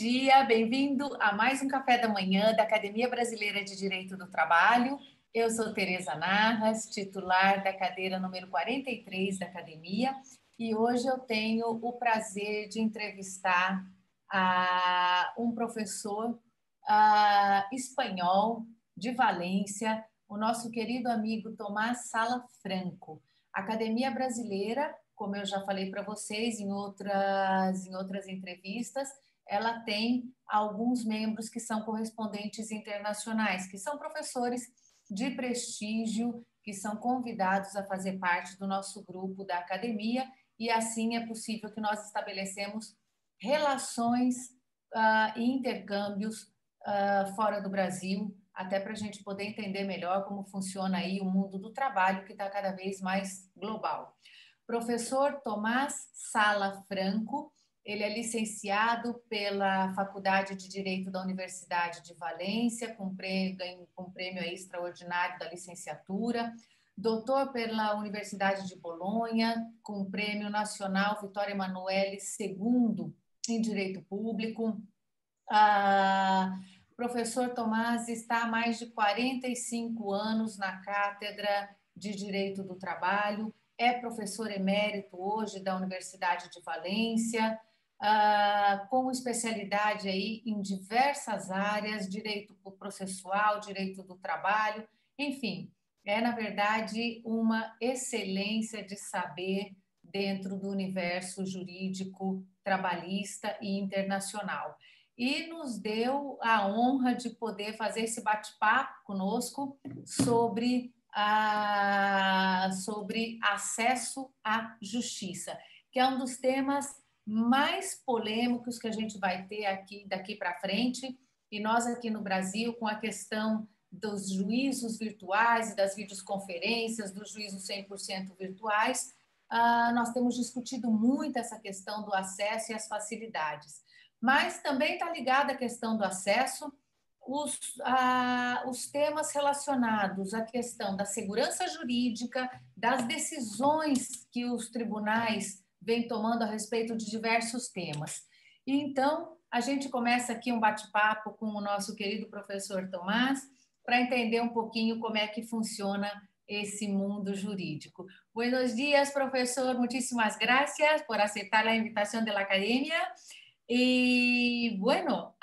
dia, bem-vindo a mais um Café da Manhã da Academia Brasileira de Direito do Trabalho. Eu sou Tereza Narras, titular da cadeira número 43 da Academia, e hoje eu tenho o prazer de entrevistar um professor espanhol de Valência, o nosso querido amigo Tomás Sala Franco. A Academia Brasileira, como eu já falei para vocês em outras entrevistas, ela tem alguns membros que são correspondentes internacionais, que são professores de prestígio, que são convidados a fazer parte do nosso grupo da academia, e assim é possível que nós estabelecemos relações e intercâmbios fora do Brasil, até para a gente poder entender melhor como funciona aí o mundo do trabalho, que está cada vez mais global. Professor Tomás Sala Franco, ele é licenciado pela Faculdade de Direito da Universidade de Valência, com prêmio extraordinário da licenciatura, doutor pela Universidade de Bolonha, com prêmio nacional Vittorio Emanuele II em Direito Público. Professor Tomás está há mais de 45 anos na Cátedra de Direito do Trabalho, é professor emérito hoje da Universidade de Valência, com especialidade aí em diversas áreas, direito processual, direito do trabalho, enfim, é, na verdade, uma excelência de saber dentro do universo jurídico trabalhista e internacional. E nos deu a honra de poder fazer esse bate-papo conosco sobre acesso à justiça, que é um dos temas mais polêmicos que a gente vai ter aqui daqui para frente, e nós aqui no Brasil, com a questão dos juízos virtuais e das videoconferências, dos juízos 100% virtuais, nós temos discutido muito essa questão do acesso e as facilidades. Mas também está ligada à questão do acesso os temas relacionados à questão da segurança jurídica, das decisões que os tribunais vêm tomando a respeito de diversos temas. E então, a gente começa aqui um bate-papo com o nosso querido professor Tomás, para entender um pouquinho como é que funciona esse mundo jurídico. Buenos días, profesor. Muchísimas gracias por aceptar la invitación de la academia. Y bueno,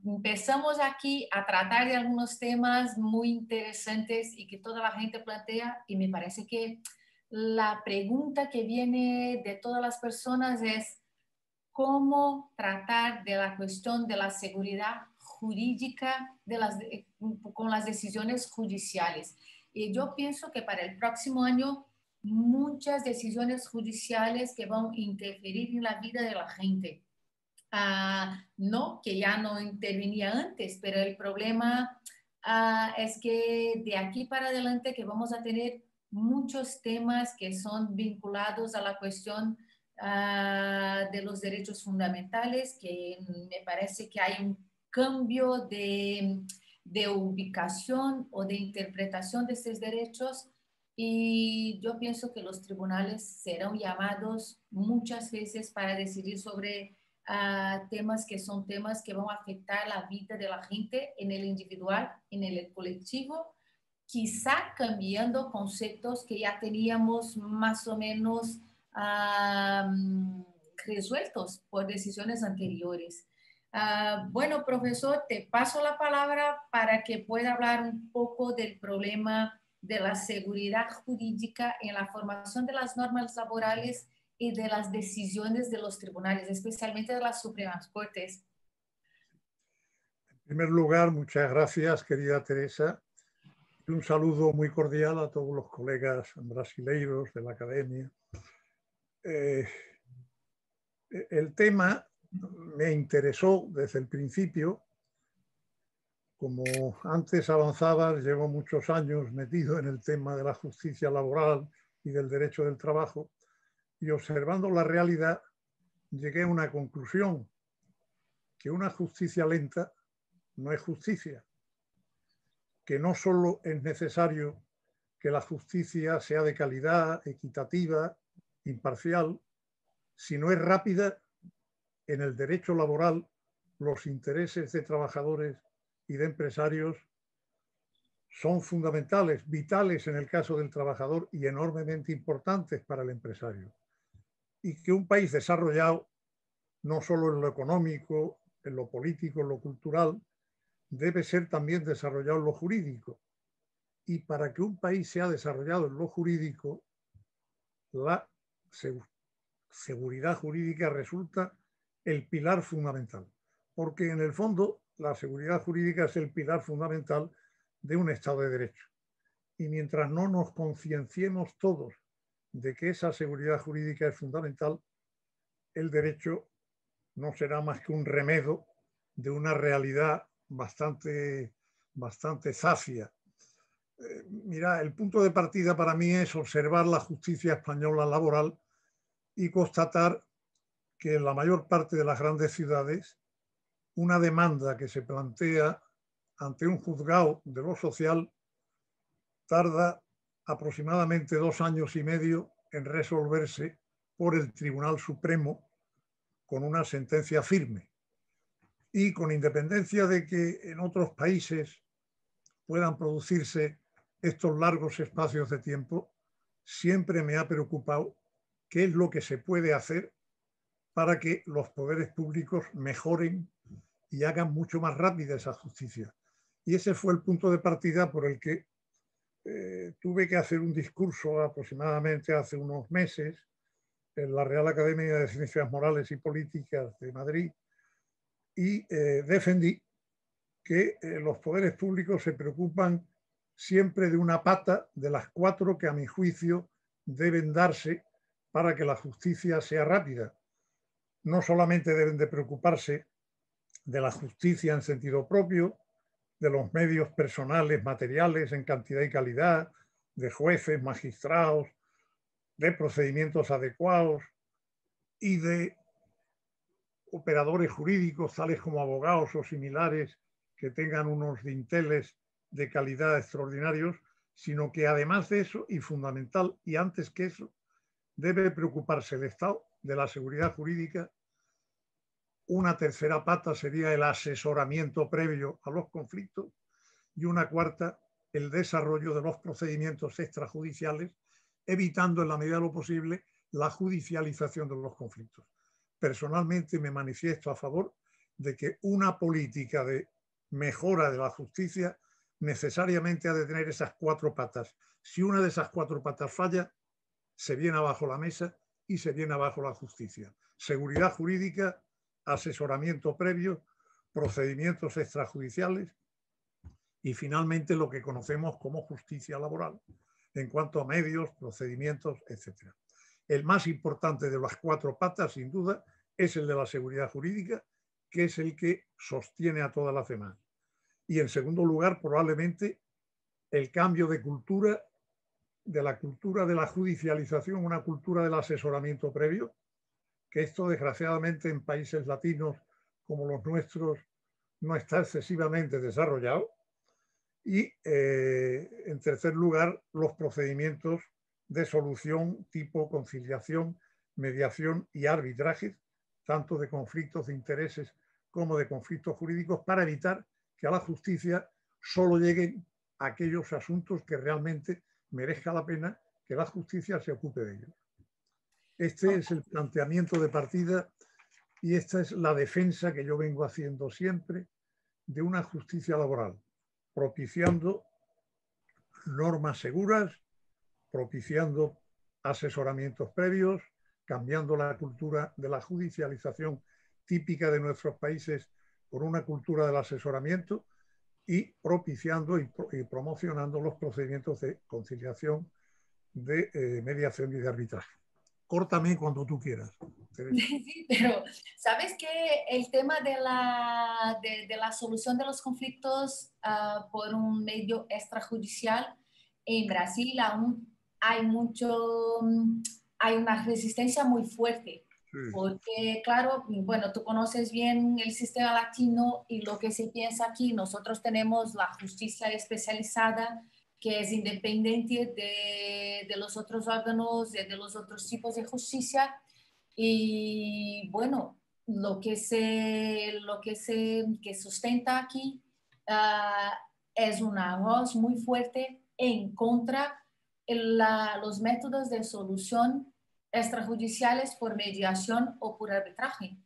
empezamos aquí a tratar de algunos temas muy interesantes y que toda la gente plantea, y me parece que la pregunta que viene de todas las personas es cómo tratar de la cuestión de la seguridad jurídica con las decisiones judiciales. Y yo pienso que para el próximo año muchas decisiones judiciales que van a interferir en la vida de la gente. No, que ya no intervenía antes, pero el problema es que de aquí para adelante que vamos a tener muchos temas que son vinculados a la cuestión de los derechos fundamentales, que me parece que hay un cambio de ubicación o de interpretación de estos derechos, y yo pienso que los tribunales serán llamados muchas veces para decidir sobre temas que son temas que van a afectar la vida de la gente en el individual, en el colectivo, quizá cambiando conceptos que ya teníamos más o menos resueltos por decisiones anteriores. Bueno, profesor, te paso la palabra para que pueda hablar un poco del problema de la seguridad jurídica en la formación de las normas laborales y de las decisiones de los tribunales, especialmente de las Supremas Cortes. En primer lugar, muchas gracias, querida Teresa. Y un saludo muy cordial a todos los colegas brasileiros de la Academia. El tema me interesó desde el principio. Como antes avanzabas, llevo muchos años metido en el tema de la justicia laboral y del derecho del trabajo, y observando la realidad llegué a una conclusión, que una justicia lenta no es justicia, que no solo es necesario que la justicia sea de calidad, equitativa, imparcial, sino es rápida en el derecho laboral los intereses de trabajadores y de empresarios son fundamentales, vitales en el caso del trabajador y enormemente importantes para el empresario. Y que un país desarrollado, no solo en lo económico, en lo político, en lo cultural, debe ser también desarrollado en lo jurídico. Y para que un país sea desarrollado en lo jurídico, la seguridad jurídica resulta el pilar fundamental. Porque en el fondo la seguridad jurídica es el pilar fundamental de un Estado de Derecho. Y mientras no nos concienciemos todos de que esa seguridad jurídica es fundamental, el derecho no será más que un remedio de una realidad bastante zafia. Mira, el punto de partida para mí es observar la justicia española laboral y constatar que en la mayor parte de las grandes ciudades una demanda que se plantea ante un juzgado de lo social tarda aproximadamente 2 años y medio en resolverse por el Tribunal Supremo con una sentencia firme. Y con independencia de que en otros países puedan producirse estos largos espacios de tiempo, siempre me ha preocupado qué es lo que se puede hacer para que los poderes públicos mejoren y hagan mucho más rápida esa justicia. Y ese fue el punto de partida por el que tuve que hacer un discurso aproximadamente hace unos meses en la Real Academia de Ciencias Morales y Políticas de Madrid y defendí que los poderes públicos se preocupan siempre de una pata de las 4 que a mi juicio deben darse para que la justicia sea rápida. No solamente deben de preocuparse de la justicia en sentido propio, de los medios personales, materiales en cantidad y calidad, de jueces, magistrados, de procedimientos adecuados y de operadores jurídicos, tales como abogados o similares, que tengan unos dinteles de calidad extraordinarios, sino que además de eso, y fundamental, y antes que eso, debe preocuparse el Estado de la seguridad jurídica. Una tercera pata sería el asesoramiento previo a los conflictos y una cuarta, el desarrollo de los procedimientos extrajudiciales, evitando en la medida de lo posible la judicialización de los conflictos. Personalmente me manifiesto a favor de que una política de mejora de la justicia necesariamente ha de tener esas 4 patas. Si una de esas 4 patas falla, se viene abajo la mesa y se viene abajo la justicia. Seguridad jurídica, asesoramiento previo, procedimientos extrajudiciales y finalmente lo que conocemos como justicia laboral en cuanto a medios, procedimientos, etc. El más importante de las 4 patas, sin duda, es el de la seguridad jurídica, que es el que sostiene a todas las demás. Y en segundo lugar, probablemente, el cambio de cultura, de la cultura de la judicialización, una cultura del asesoramiento previo, que esto desgraciadamente en países latinos como los nuestros no está excesivamente desarrollado. Y en tercer lugar, los procedimientos de solución tipo conciliación, mediación y arbitraje, tanto de conflictos de intereses como de conflictos jurídicos, para evitar que a la justicia solo lleguen aquellos asuntos que realmente merezca la pena que la justicia se ocupe de ellos. Este es el planteamiento de partida y esta es la defensa que yo vengo haciendo siempre de una justicia laboral, propiciando normas seguras, propiciando asesoramientos previos, cambiando la cultura de la judicialización típica de nuestros países por una cultura del asesoramiento y propiciando y promocionando los procedimientos de conciliación, de mediación y de arbitraje. Córtame cuando tú quieras. Sí, pero sabes que el tema de la solución de los conflictos por un medio extrajudicial en Brasil aún hay hay una resistencia muy fuerte. Sí. Porque, claro, bueno, tú conoces bien el sistema latino y lo que se piensa aquí. Nosotros tenemos la justicia especializada, que es independiente de los otros órganos, de los otros tipos de justicia. Y bueno, que sustenta aquí es una voz muy fuerte en contra los métodos de solución extrajudiciales por mediación o por arbitraje.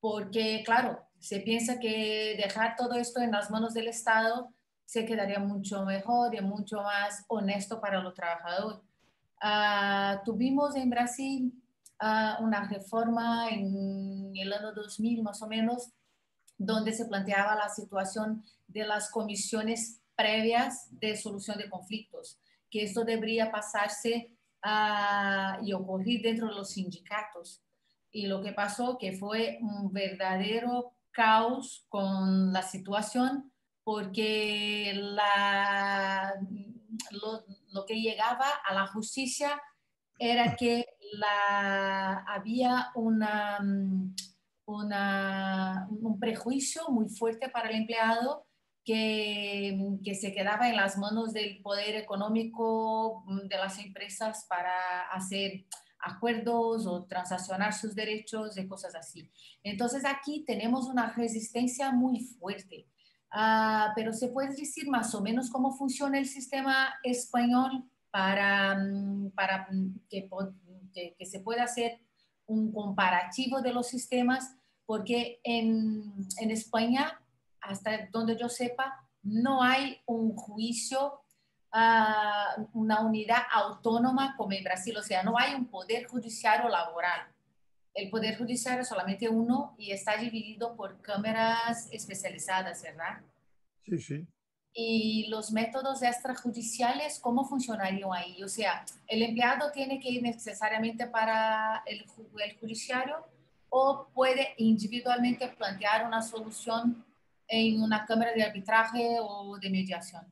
Porque, claro, se piensa que dejar todo esto en las manos del Estado se quedaría mucho mejor y mucho más honesto para los trabajadores. Tuvimos en Brasil una reforma en el año 2000 más o menos, donde se planteaba la situación de las comisiones previas de solución de conflictos, que esto debería pasarse y ocurrir dentro de los sindicatos. Y lo que pasó que fue un verdadero caos con la situación, porque lo que llegaba a la justicia era que había un prejuicio muy fuerte para el empleado que se quedaba en las manos del poder económico de las empresas para hacer acuerdos o transaccionar sus derechos y cosas así. Entonces aquí tenemos una resistencia muy fuerte. Pero se puede decir más o menos cómo funciona el sistema español para que se pueda hacer un comparativo de los sistemas, porque en España, hasta donde yo sepa, no hay un juicio, una unidad autónoma como en Brasil, o sea, no hay un poder judiciario laboral. El poder judiciario es solamente uno y está dividido por cámaras especializadas, ¿verdad? Sí, sí. Y los métodos extrajudiciales, ¿cómo funcionarían ahí? O sea, ¿el empleado tiene que ir necesariamente para el judiciario o puede individualmente plantear una solución en una cámara de arbitraje o de mediación?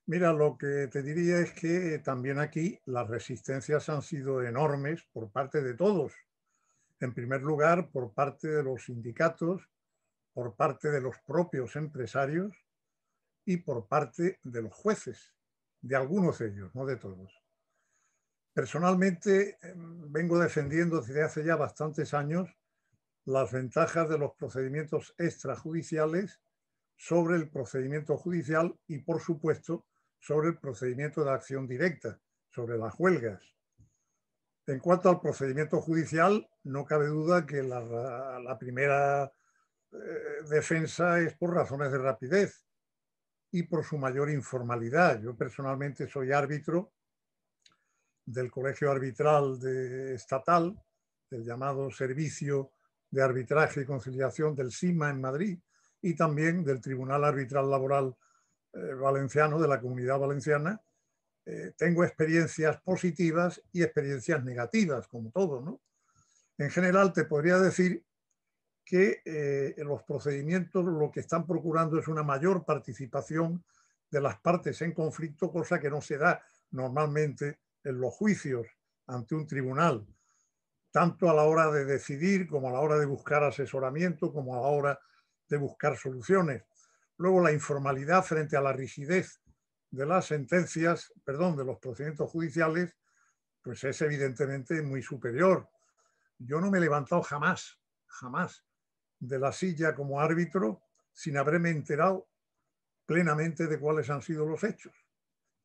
Mira, lo que te diría es que también aquí las resistencias han sido enormes por parte de todos. En primer lugar, por parte de los sindicatos, por parte de los propios empresarios y por parte de los jueces, de algunos de ellos, no de todos. Personalmente, vengo defendiendo desde hace ya bastantes años las ventajas de los procedimientos extrajudiciales sobre el procedimiento judicial y, por supuesto, sobre el procedimiento de acción directa, sobre las huelgas. En cuanto al procedimiento judicial, no cabe duda que la primera defensa es por razones de rapidez y por su mayor informalidad. Yo personalmente soy árbitro del Colegio Arbitral Estatal, del llamado Servicio de Arbitraje y Conciliación del SIMA en Madrid, y también del Tribunal Arbitral Laboral Valenciano de la Comunidad Valenciana. Tengo experiencias positivas y experiencias negativas, como todo, ¿no? En general, te podría decir que los procedimientos lo que están procurando es una mayor participación de las partes en conflicto, cosa que no se da normalmente en los juicios ante un tribunal, tanto a la hora de decidir como a la hora de buscar asesoramiento, como a la hora de buscar soluciones. Luego, la informalidad frente a la rigidez de las sentencias, perdón, de los procedimientos judiciales, pues es evidentemente muy superior. Yo no me he levantado jamás de la silla como árbitro sin haberme enterado plenamente de cuáles han sido los hechos.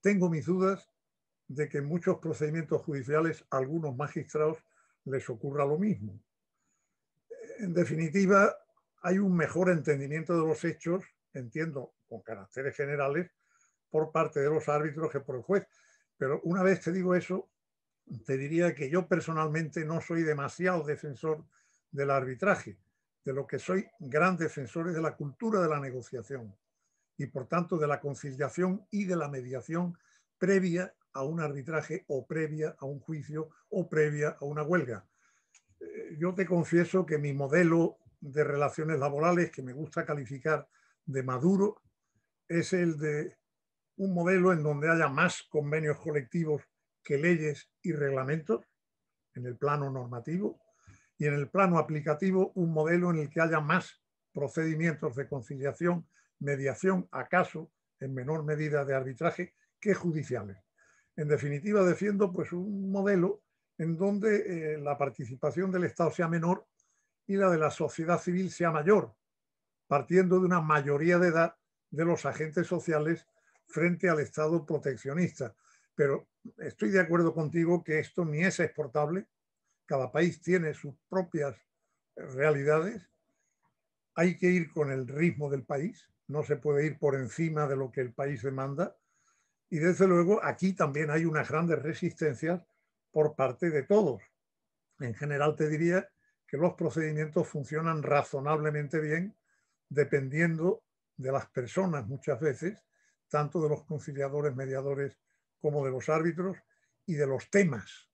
Tengo mis dudas de que en muchos procedimientos judiciales a algunos magistrados les ocurra lo mismo. En definitiva, hay un mejor entendimiento de los hechos, entiendo, con caracteres generales, por parte de los árbitros que por el juez. Pero una vez te digo eso, te diría que yo personalmente no soy demasiado defensor del arbitraje, de lo que soy gran defensor es de la cultura de la negociación y por tanto de la conciliación y de la mediación previa a un arbitraje o previa a un juicio o previa a una huelga. Yo te confieso que mi modelo de relaciones laborales, que me gusta calificar de maduro, es el de un modelo en donde haya más convenios colectivos que leyes y reglamentos en el plano normativo, y en el plano aplicativo un modelo en el que haya más procedimientos de conciliación, mediación, acaso en menor medida de arbitraje, que judiciales. En definitiva, defiendo pues un modelo en donde la participación del Estado sea menor y la de la sociedad civil sea mayor, partiendo de una mayoría de edad de los agentes sociales frente al Estado proteccionista. Pero estoy de acuerdo contigo que esto ni es exportable, cada país tiene sus propias realidades, hay que ir con el ritmo del país, no se puede ir por encima de lo que el país demanda, y desde luego aquí también hay unas grandes resistencias por parte de todos. En general te diría que los procedimientos funcionan razonablemente bien dependiendo de las personas muchas veces, tanto de los conciliadores, mediadores, como de los árbitros y de los temas.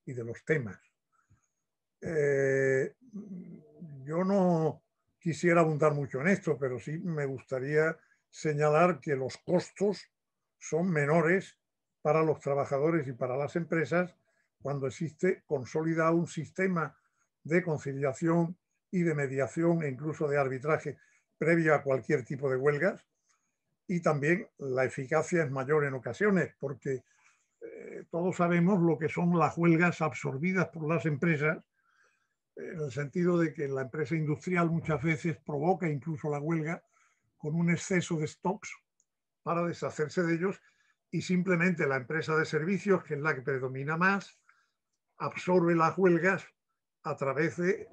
Yo no quisiera abundar mucho en esto, pero sí me gustaría señalar que los costos son menores para los trabajadores y para las empresas cuando existe consolidado un sistema de conciliación y de mediación e incluso de arbitraje previo a cualquier tipo de huelgas, y también la eficacia es mayor en ocasiones porque todos sabemos lo que son las huelgas absorbidas por las empresas, en el sentido de que la empresa industrial muchas veces provoca incluso la huelga con un exceso de stocks para deshacerse de ellos, y simplemente la empresa de servicios, que es la que predomina más, absorbe las huelgas a través de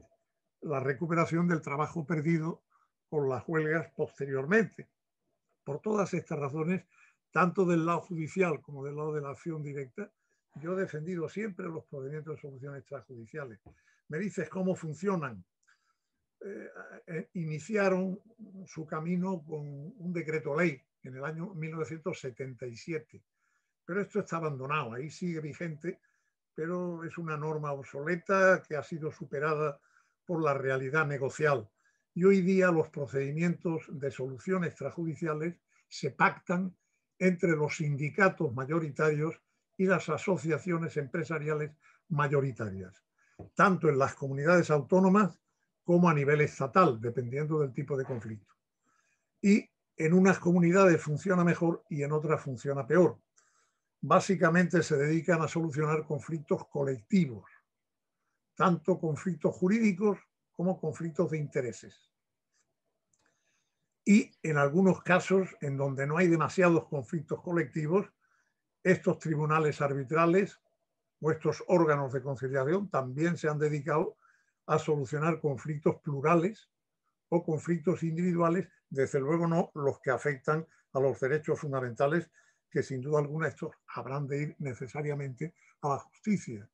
la recuperación del trabajo perdido por las huelgas posteriormente. Por todas estas razones, tanto del lado judicial como del lado de la acción directa, yo he defendido siempre los procedimientos de solución extrajudiciales. Me dices cómo funcionan. Iniciaron su camino con un decreto ley en el año 1977, pero esto está abandonado, ahí sigue vigente, pero es una norma obsoleta que ha sido superada por la realidad negocial. Y hoy día los procedimientos de solución extrajudiciales se pactan entre los sindicatos mayoritarios y las asociaciones empresariales mayoritarias, tanto en las comunidades autónomas como a nivel estatal, dependiendo del tipo de conflicto. Y en unas comunidades funciona mejor y en otras funciona peor. Básicamente se dedican a solucionar conflictos colectivos, tanto conflictos jurídicos como conflictos de intereses. Y en algunos casos, en donde no hay demasiados conflictos colectivos, estos tribunales arbitrales o estos órganos de conciliación también se han dedicado a solucionar conflictos plurales o conflictos individuales, desde luego no los que afectan a los derechos fundamentales, que sin duda alguna estos habrán de ir necesariamente a la justicia.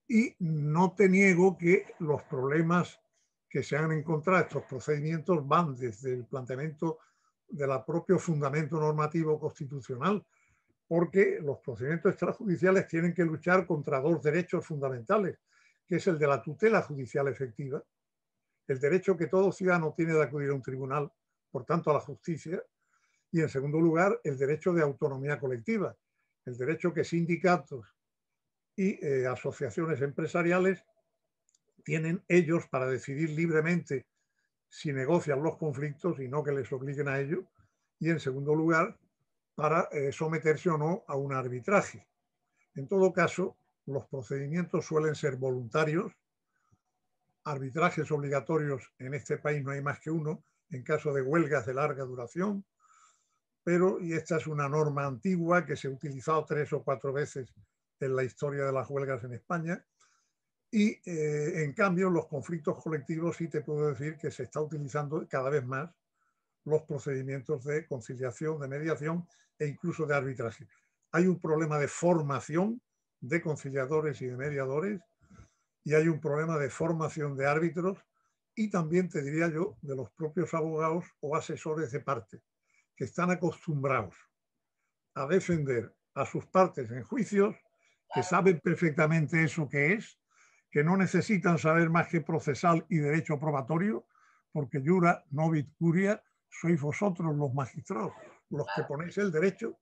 Y no te niego que los problemas que se han encontrado estos procedimientos van desde el planteamiento del propio fundamento normativo constitucional, porque los procedimientos extrajudiciales tienen que luchar contra dos derechos fundamentales, que es el de la tutela judicial efectiva, el derecho que todo ciudadano tiene de acudir a un tribunal, por tanto a la justicia, y en segundo lugar el derecho de autonomía colectiva, el derecho que sindicatos y asociaciones empresariales tienen ellos para decidir libremente si negocian los conflictos y no que les obliguen a ello, y en segundo lugar para someterse o no a un arbitraje. En todo caso, los procedimientos suelen ser voluntarios. Arbitrajes obligatorios en este país no hay más que uno, en caso de huelgas de larga duración, pero, y esta es una norma antigua que se ha utilizado 3 o 4 veces en la historia de las huelgas en España, y en cambio los conflictos colectivos sí te puedo decir que se está utilizando cada vez más los procedimientos de conciliación, de mediación e incluso de arbitraje. Hay un problema de formación de conciliadores y de mediadores, y hay un problema de formación de árbitros, y también te diría yo de los propios abogados o asesores de parte, que están acostumbrados a defender a sus partes en juicios, que saben perfectamente eso que es, que no necesitan saber más que procesal y derecho probatorio, porque jura novit curia, sois vosotros los magistrados los que ponéis el derecho,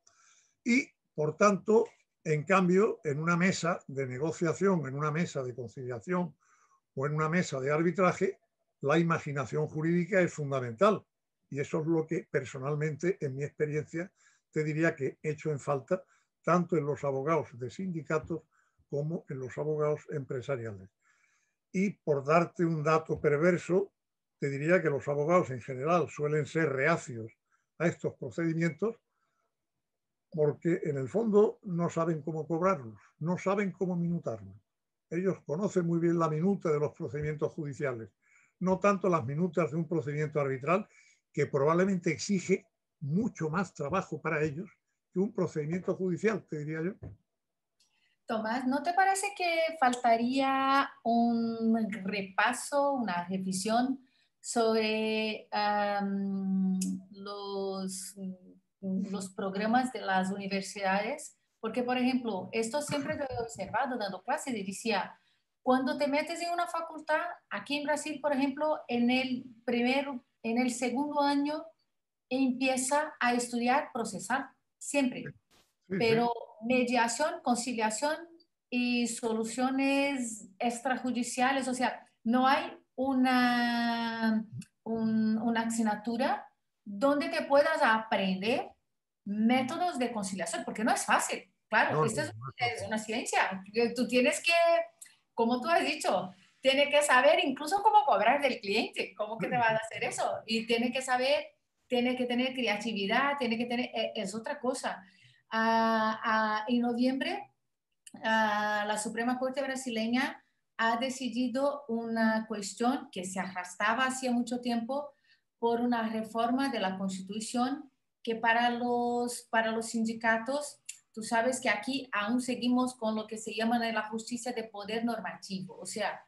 y por tanto, en cambio, en una mesa de negociación, en una mesa de conciliación o en una mesa de arbitraje, la imaginación jurídica es fundamental, y eso es lo que personalmente, en mi experiencia, te diría que he hecho en falta tanto en los abogados de sindicatos como en los abogados empresariales. Y por darte un dato perverso, te diría que los abogados en general suelen ser reacios a estos procedimientos porque en el fondo no saben cómo cobrarlos, no saben cómo minutarlos. Ellos conocen muy bien la minuta de los procedimientos judiciales, no tanto las minutas de un procedimiento arbitral que probablemente exige mucho más trabajo para ellos que un procedimiento judicial, te diría yo. Tomás, ¿no te parece que faltaría un repaso, una revisión sobre los programas de las universidades? Porque, por ejemplo, esto siempre lo he observado dando clases y decía, cuando te metes en una facultad, aquí en Brasil, por ejemplo, en el segundo año empieza a estudiar procesal, siempre, Sí, sí. pero mediación, conciliación y soluciones extrajudiciales, o sea, no hay una asignatura donde te puedas aprender métodos de conciliación, porque no es fácil. Claro, No, esta no, no es es fácil. una ciencia. Tú tienes que, como tú has dicho, tienes que saber incluso cómo cobrar del cliente, cómo que te vas a hacer eso. Y tienes que saber, tienes que tener creatividad, tienes que tener, es otra cosa. En noviembre, la Suprema Corte brasileña ha decidido una cuestión que se arrastraba hacía mucho tiempo por una reforma de la Constitución que para los sindicatos, tú sabes que aquí aún seguimos con lo que se llama la justicia de poder normativo. O sea,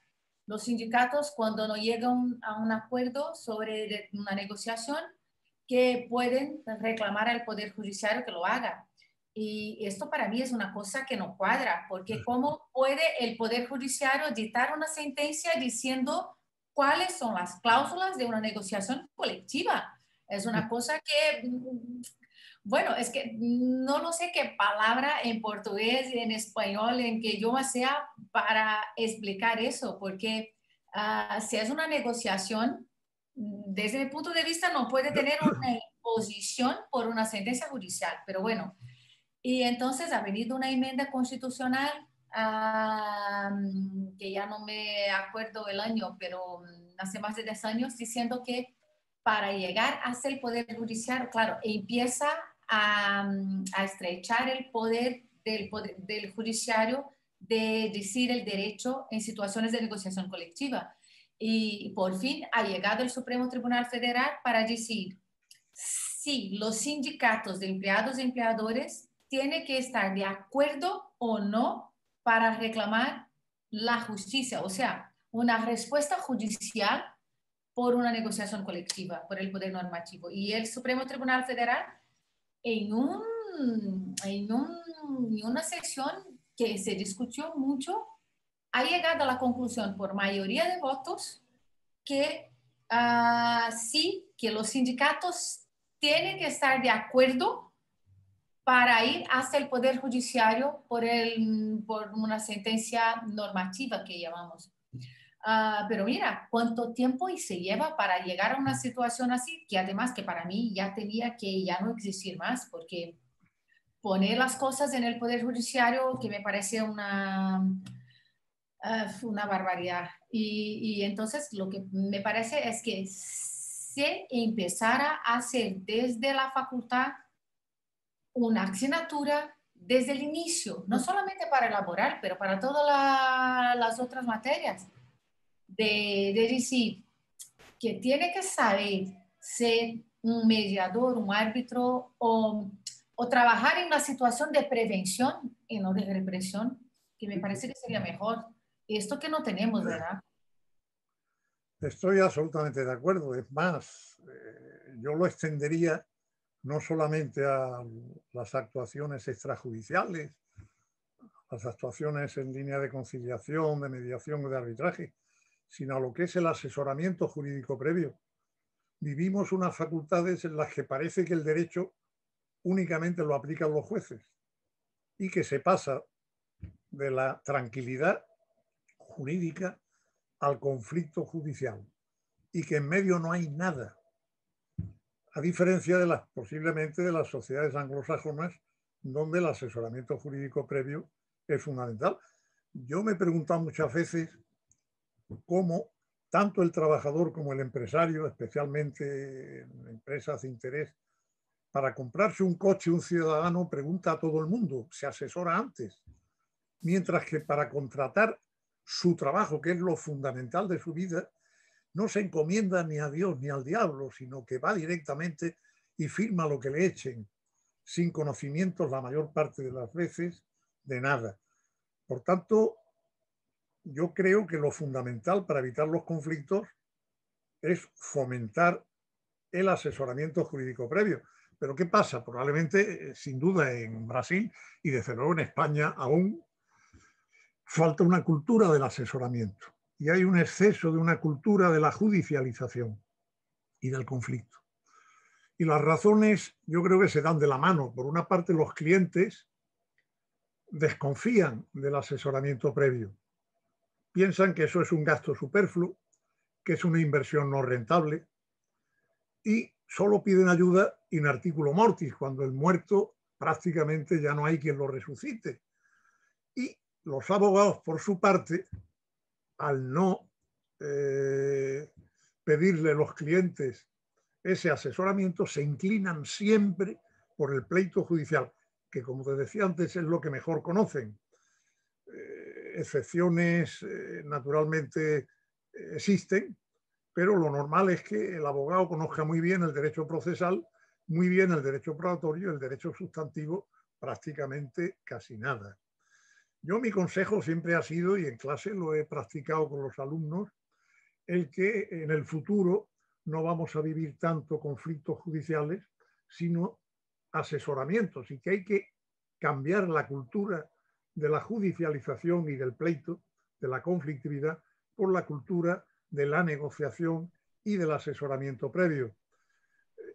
los sindicatos cuando no llegan a un acuerdo sobre una negociación, que pueden reclamar al Poder Judiciario que lo haga. Y esto para mí es una cosa que no cuadra, porque ¿cómo puede el Poder Judiciario dictar una sentencia diciendo cuáles son las cláusulas de una negociación colectiva? Es una cosa que, bueno, es que no lo sé qué palabra en portugués, en español, en qué idioma sea para explicar eso, porque si es una negociación, desde mi punto de vista no puede tener una imposición por una sentencia judicial, pero bueno. Y entonces ha venido una enmienda constitucional, que ya no me acuerdo el año, pero hace más de 10 años, diciendo que para llegar hasta el Poder Judicial, claro, empieza a estrechar el poder del judiciario de decir el derecho en situaciones de negociación colectiva. Y por fin ha llegado el Supremo Tribunal Federal para decir si los sindicatos de empleados y empleadores tienen que estar de acuerdo o no para reclamar la justicia, o sea, una respuesta judicial por una negociación colectiva, por el poder normativo. Y el Supremo Tribunal Federal, en, en una sesión que se discutió mucho, ha llegado a la conclusión por mayoría de votos que sí, que los sindicatos tienen que estar de acuerdo para ir hasta el Poder Judiciario por una sentencia normativa que llamamos. Pero mira, cuánto tiempo y se lleva para llegar a una situación así, que además que para mí ya tenía que ya no existir más, porque poner las cosas en el Poder Judiciario, que me parece una barbaridad. Y entonces lo que me parece es que se empezara a hacer desde la facultad una asignatura desde el inicio, no solamente para elaborar, pero para todas las otras materias, de decir que tiene que saber ser un mediador, un árbitro o trabajar en la situación de prevención y no de represión, que me parece que sería mejor. Esto que no tenemos, ¿verdad? Estoy absolutamente de acuerdo. Es más, yo lo extendería no solamente a las actuaciones extrajudiciales, las actuaciones en línea de conciliación, de mediación o de arbitraje, sino a lo que es el asesoramiento jurídico previo. Vivimos unas facultades en las que parece que el derecho únicamente lo aplican los jueces y que se pasa de la tranquilidad jurídica al conflicto judicial y que en medio no hay nada, a diferencia de posiblemente de las sociedades anglosajonas donde el asesoramiento jurídico previo es fundamental. Yo me he preguntado muchas veces cómo tanto el trabajador como el empresario, especialmente en empresas de interés, para comprarse un coche, un ciudadano pregunta a todo el mundo, se asesora antes, mientras que para contratar su trabajo, que es lo fundamental de su vida, no se encomienda ni a Dios ni al diablo, sino que va directamente y firma lo que le echen, sin conocimientos la mayor parte de las veces de nada. Por tanto, yo creo que lo fundamental para evitar los conflictos es fomentar el asesoramiento jurídico previo. Pero ¿qué pasa? Probablemente, sin duda, en Brasil y desde luego en España aún falta una cultura del asesoramiento y hay un exceso de una cultura de la judicialización y del conflicto. Y las razones yo creo que se dan de la mano. Por una parte, los clientes desconfían del asesoramiento previo. Piensan que eso es un gasto superfluo, que es una inversión no rentable y solo piden ayuda in articulo mortis, cuando el muerto prácticamente ya no hay quien lo resucite. Y los abogados, por su parte, al no pedirle a los clientes ese asesoramiento, se inclinan siempre por el pleito judicial, que como te decía antes es lo que mejor conocen. Excepciones naturalmente existen, pero lo normal es que el abogado conozca muy bien el derecho procesal, muy bien el derecho probatorio, el derecho sustantivo prácticamente casi nada. Yo mi consejo siempre ha sido, y en clase lo he practicado con los alumnos, el que en el futuro no vamos a vivir tanto conflictos judiciales, sino asesoramientos, y que hay que cambiar la cultura de la judicialización y del pleito, de la conflictividad, por la cultura de la negociación y del asesoramiento previo.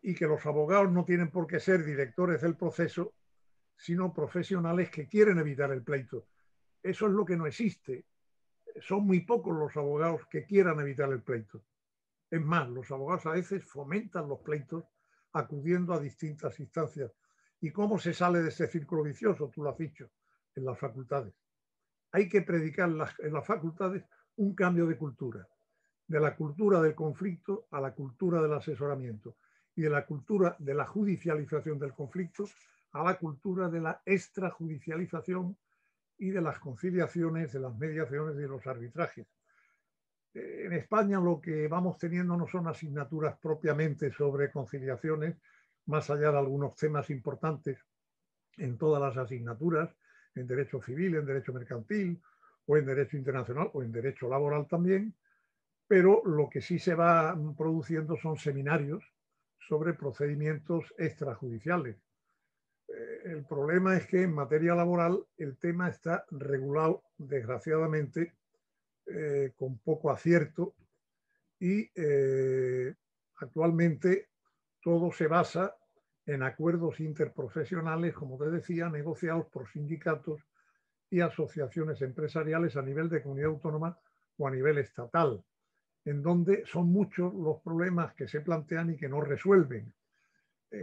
Y que los abogados no tienen por qué ser directores del proceso, sino profesionales que quieren evitar el pleito. Eso es lo que no existe. Son muy pocos los abogados que quieran evitar el pleito. Es más, los abogados a veces fomentan los pleitos acudiendo a distintas instancias. ¿Y cómo se sale de ese círculo vicioso? Tú lo has dicho, en las facultades. Hay que predicar en las facultades un cambio de cultura, de la cultura del conflicto a la cultura del asesoramiento y de la cultura de la judicialización del conflicto a la cultura de la extrajudicialización y de las conciliaciones, de las mediaciones y de los arbitrajes. En España lo que vamos teniendo no son asignaturas propiamente sobre conciliaciones, más allá de algunos temas importantes en todas las asignaturas, en derecho civil, en derecho mercantil, o en derecho internacional, o en derecho laboral también, pero lo que sí se va produciendo son seminarios sobre procedimientos extrajudiciales. El problema es que en materia laboral el tema está regulado, desgraciadamente, con poco acierto y actualmente todo se basa en acuerdos interprofesionales, como te decía, negociados por sindicatos y asociaciones empresariales a nivel de comunidad autónoma o a nivel estatal, en donde son muchos los problemas que se plantean y que no resuelven.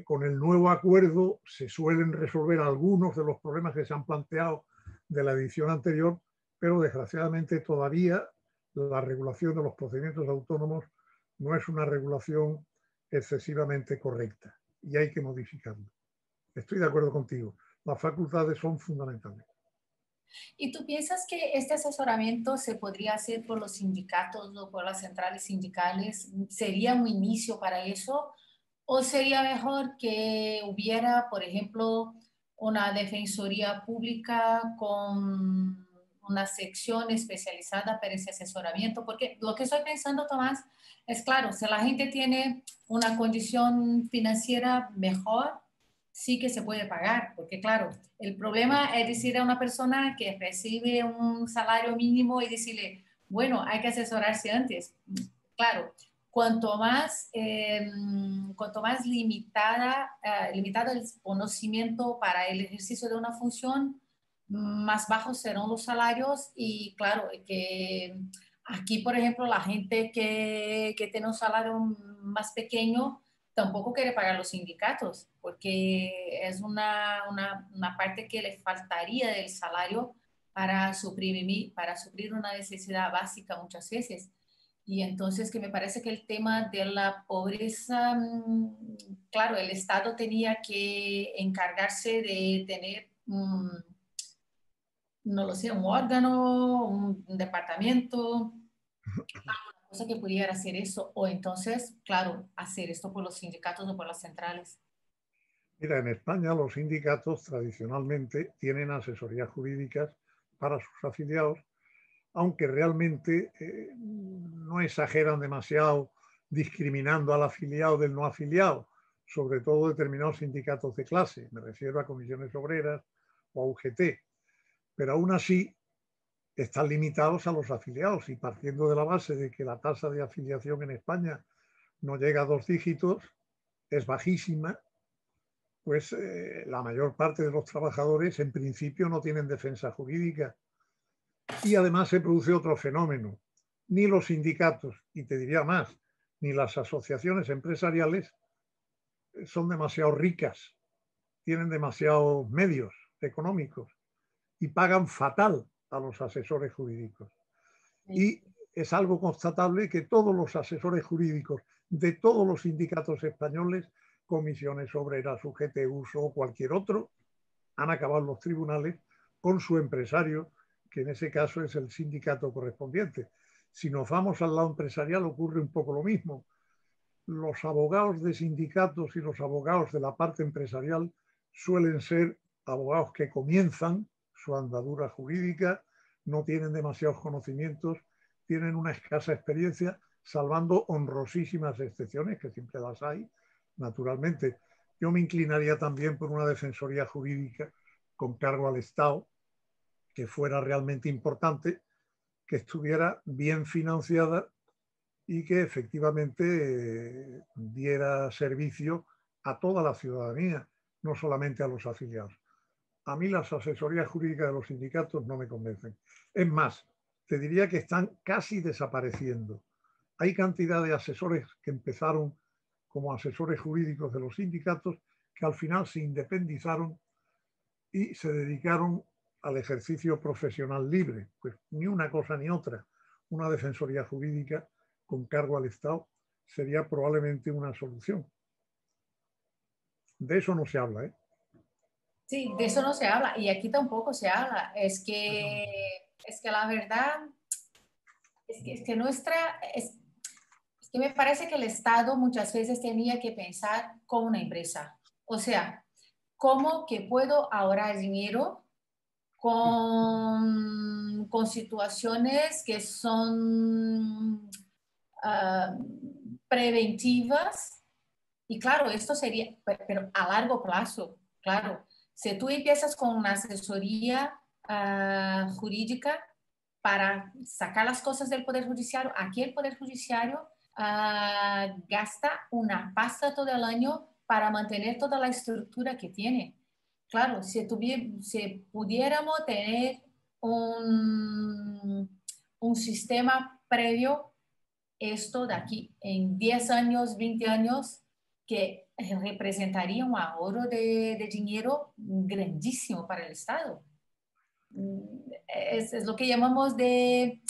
Con el nuevo acuerdo se suelen resolver algunos de los problemas que se han planteado de la edición anterior, pero desgraciadamente todavía la regulación de los procedimientos autónomos no es una regulación excesivamente correcta y hay que modificarlo. Estoy de acuerdo contigo. Las facultades son fundamentales. ¿Y tú piensas que este asesoramiento se podría hacer por los sindicatos o por las centrales sindicales? ¿Sería un inicio para eso? ¿O sería mejor que hubiera, por ejemplo, una defensoría pública con una sección especializada para ese asesoramiento? Porque lo que estoy pensando, Tomás, es claro, si la gente tiene una condición financiera mejor, sí que se puede pagar, porque claro, el problema es decir a una persona que recibe un salario mínimo y decirle, bueno, hay que asesorarse antes. Claro, cuanto más limitado el conocimiento para el ejercicio de una función, más bajos serán los salarios y claro, que aquí, por ejemplo, la gente que tiene un salario más pequeño tampoco quiere pagar los sindicatos porque es una parte que le faltaría del salario para suplir una necesidad básica muchas veces. Y entonces que me parece que el tema de la pobreza, claro, el Estado tenía que encargarse de tener, no lo sé, un órgano, un departamento, cosa que pudiera hacer eso, o entonces, claro, hacer esto por los sindicatos o por las centrales. Mira, en España los sindicatos tradicionalmente tienen asesorías jurídicas para sus afiliados, aunque realmente no exageran demasiado discriminando al afiliado del no afiliado, sobre todo determinados sindicatos de clase, me refiero a comisiones obreras o a UGT, pero aún así están limitados a los afiliados y partiendo de la base de que la tasa de afiliación en España no llega a 2 dígitos, es bajísima, pues la mayor parte de los trabajadores en principio no tienen defensa jurídica. Y además se produce otro fenómeno. Ni los sindicatos, y te diría más, ni las asociaciones empresariales son demasiado ricas, tienen demasiados medios económicos y pagan fatal a los asesores jurídicos. Y es algo constatable que todos los asesores jurídicos de todos los sindicatos españoles, comisiones obreras, UGTUs o cualquier otro, han acabado en los tribunales con su empresario, que en ese caso es el sindicato correspondiente. Si nos vamos al lado empresarial ocurre un poco lo mismo. Los abogados de sindicatos y los abogados de la parte empresarial suelen ser abogados que comienzan su andadura jurídica, no tienen demasiados conocimientos, tienen una escasa experiencia, salvando honrosísimas excepciones, que siempre las hay, naturalmente. Yo me inclinaría también por una defensoría jurídica con cargo al Estado, que fuera realmente importante, que estuviera bien financiada y que efectivamente diera servicio a toda la ciudadanía, no solamente a los afiliados. A mí las asesorías jurídicas de los sindicatos no me convencen. Es más, te diría que están casi desapareciendo. Hay cantidad de asesores que empezaron como asesores jurídicos de los sindicatos que al final se independizaron y se dedicaron al ejercicio profesional libre. Pues ni una cosa ni otra. Una defensoría jurídica con cargo al Estado sería probablemente una solución. De eso no se habla, ¿eh? Sí, de eso no se habla y aquí tampoco se habla. Es que la verdad es que es que me parece que el Estado muchas veces tenía que pensar como una empresa. O sea, ¿cómo que puedo ahorrar dinero con situaciones que son preventivas? Y claro, esto sería, pero a largo plazo, claro. Si tú empiezas con una asesoría jurídica para sacar las cosas del Poder Judiciario, aquí el Poder Judiciario gasta una pasta todo el año para mantener toda la estructura que tiene. Claro, si pudiéramos tener un sistema previo, esto de aquí en 10 años, 20 años, que representaría un ahorro de dinero grandísimo para el Estado. Es lo que llamamos de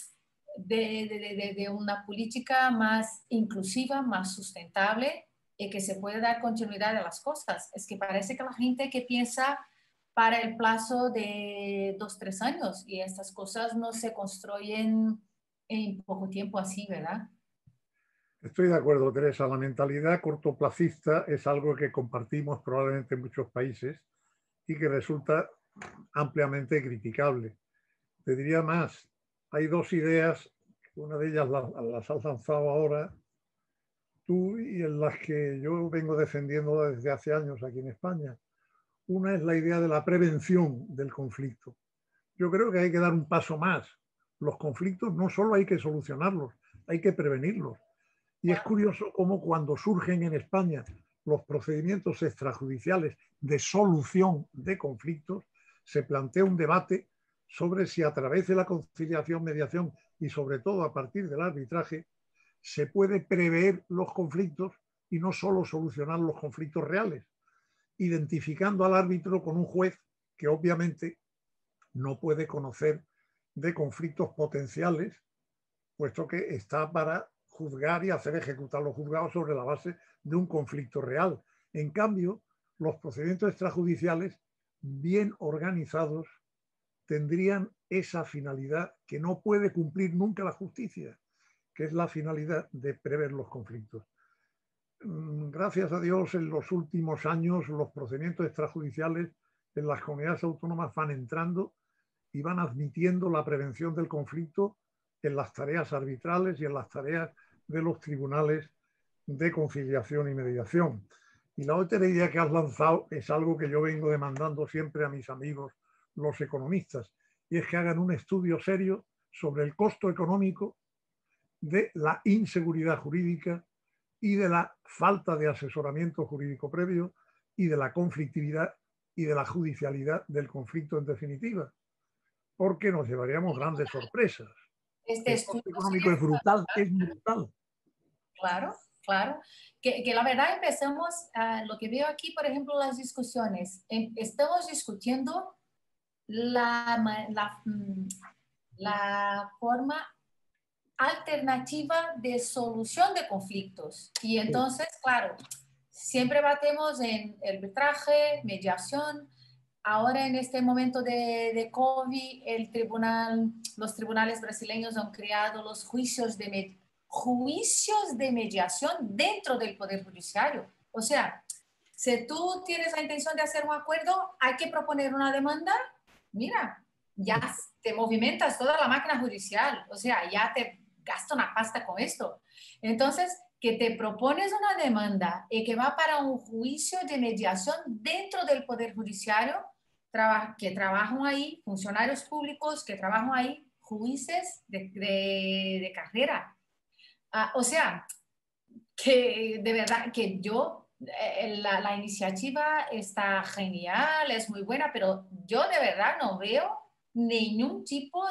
una política más inclusiva, más sustentable y que se puede dar continuidad a las cosas. Es que parece que la gente que piensa para el plazo de 2, 3 años y estas cosas no se construyen en poco tiempo así, ¿verdad? Estoy de acuerdo, Teresa. La mentalidad cortoplacista es algo que compartimos probablemente en muchos países y que resulta ampliamente criticable. Te diría más, hay dos ideas, una de ellas las has lanzado ahora tú y en las que yo vengo defendiendo desde hace años aquí en España. Una es la idea de la prevención del conflicto. Yo creo que hay que dar un paso más. Los conflictos no solo hay que solucionarlos, hay que prevenirlos. Y es curioso cómo cuando surgen en España los procedimientos extrajudiciales de solución de conflictos, se plantea un debate sobre si a través de la conciliación, mediación y sobre todo a partir del arbitraje se puede prever los conflictos y no solo solucionar los conflictos reales, identificando al árbitro con un juez que obviamente no puede conocer de conflictos potenciales, puesto que está para juzgar y hacer ejecutar los juzgados sobre la base de un conflicto real. En cambio, los procedimientos extrajudiciales, bien organizados, tendrían esa finalidad que no puede cumplir nunca la justicia, que es la finalidad de prever los conflictos. Gracias a Dios, en los últimos años los procedimientos extrajudiciales en las comunidades autónomas van entrando y van admitiendo la prevención del conflicto en las tareas arbitrales y en las tareas de los tribunales de conciliación y mediación. Y la otra idea que has lanzado es algo que yo vengo demandando siempre a mis amigos los economistas, y es que hagan un estudio serio sobre el costo económico de la inseguridad jurídica y de la falta de asesoramiento jurídico previo y de la conflictividad y de la judicialidad del conflicto en definitiva, porque nos llevaríamos grandes sorpresas. El costo económico es brutal, es brutal. Claro, claro. Que la verdad empezamos, lo que veo aquí, por ejemplo, las discusiones, estamos discutiendo la forma alternativa de solución de conflictos. Y entonces, claro, siempre batemos en arbitraje, mediación. Ahora en este momento de COVID, los tribunales brasileños han creado los juicios de mediación dentro del Poder Judiciario. O sea, si tú tienes la intención de hacer un acuerdo, hay que proponer una demanda. Mira, ya te movimentas toda la máquina judicial. O sea, ya te gasta una pasta con esto. Entonces, que te propones una demanda y que va para un juicio de mediación dentro del Poder Judiciario, que trabajan ahí, funcionarios públicos que trabajan ahí, jueces de carrera. O sea, que de verdad que la iniciativa está genial, es muy buena, pero yo de verdad no veo ningún tipo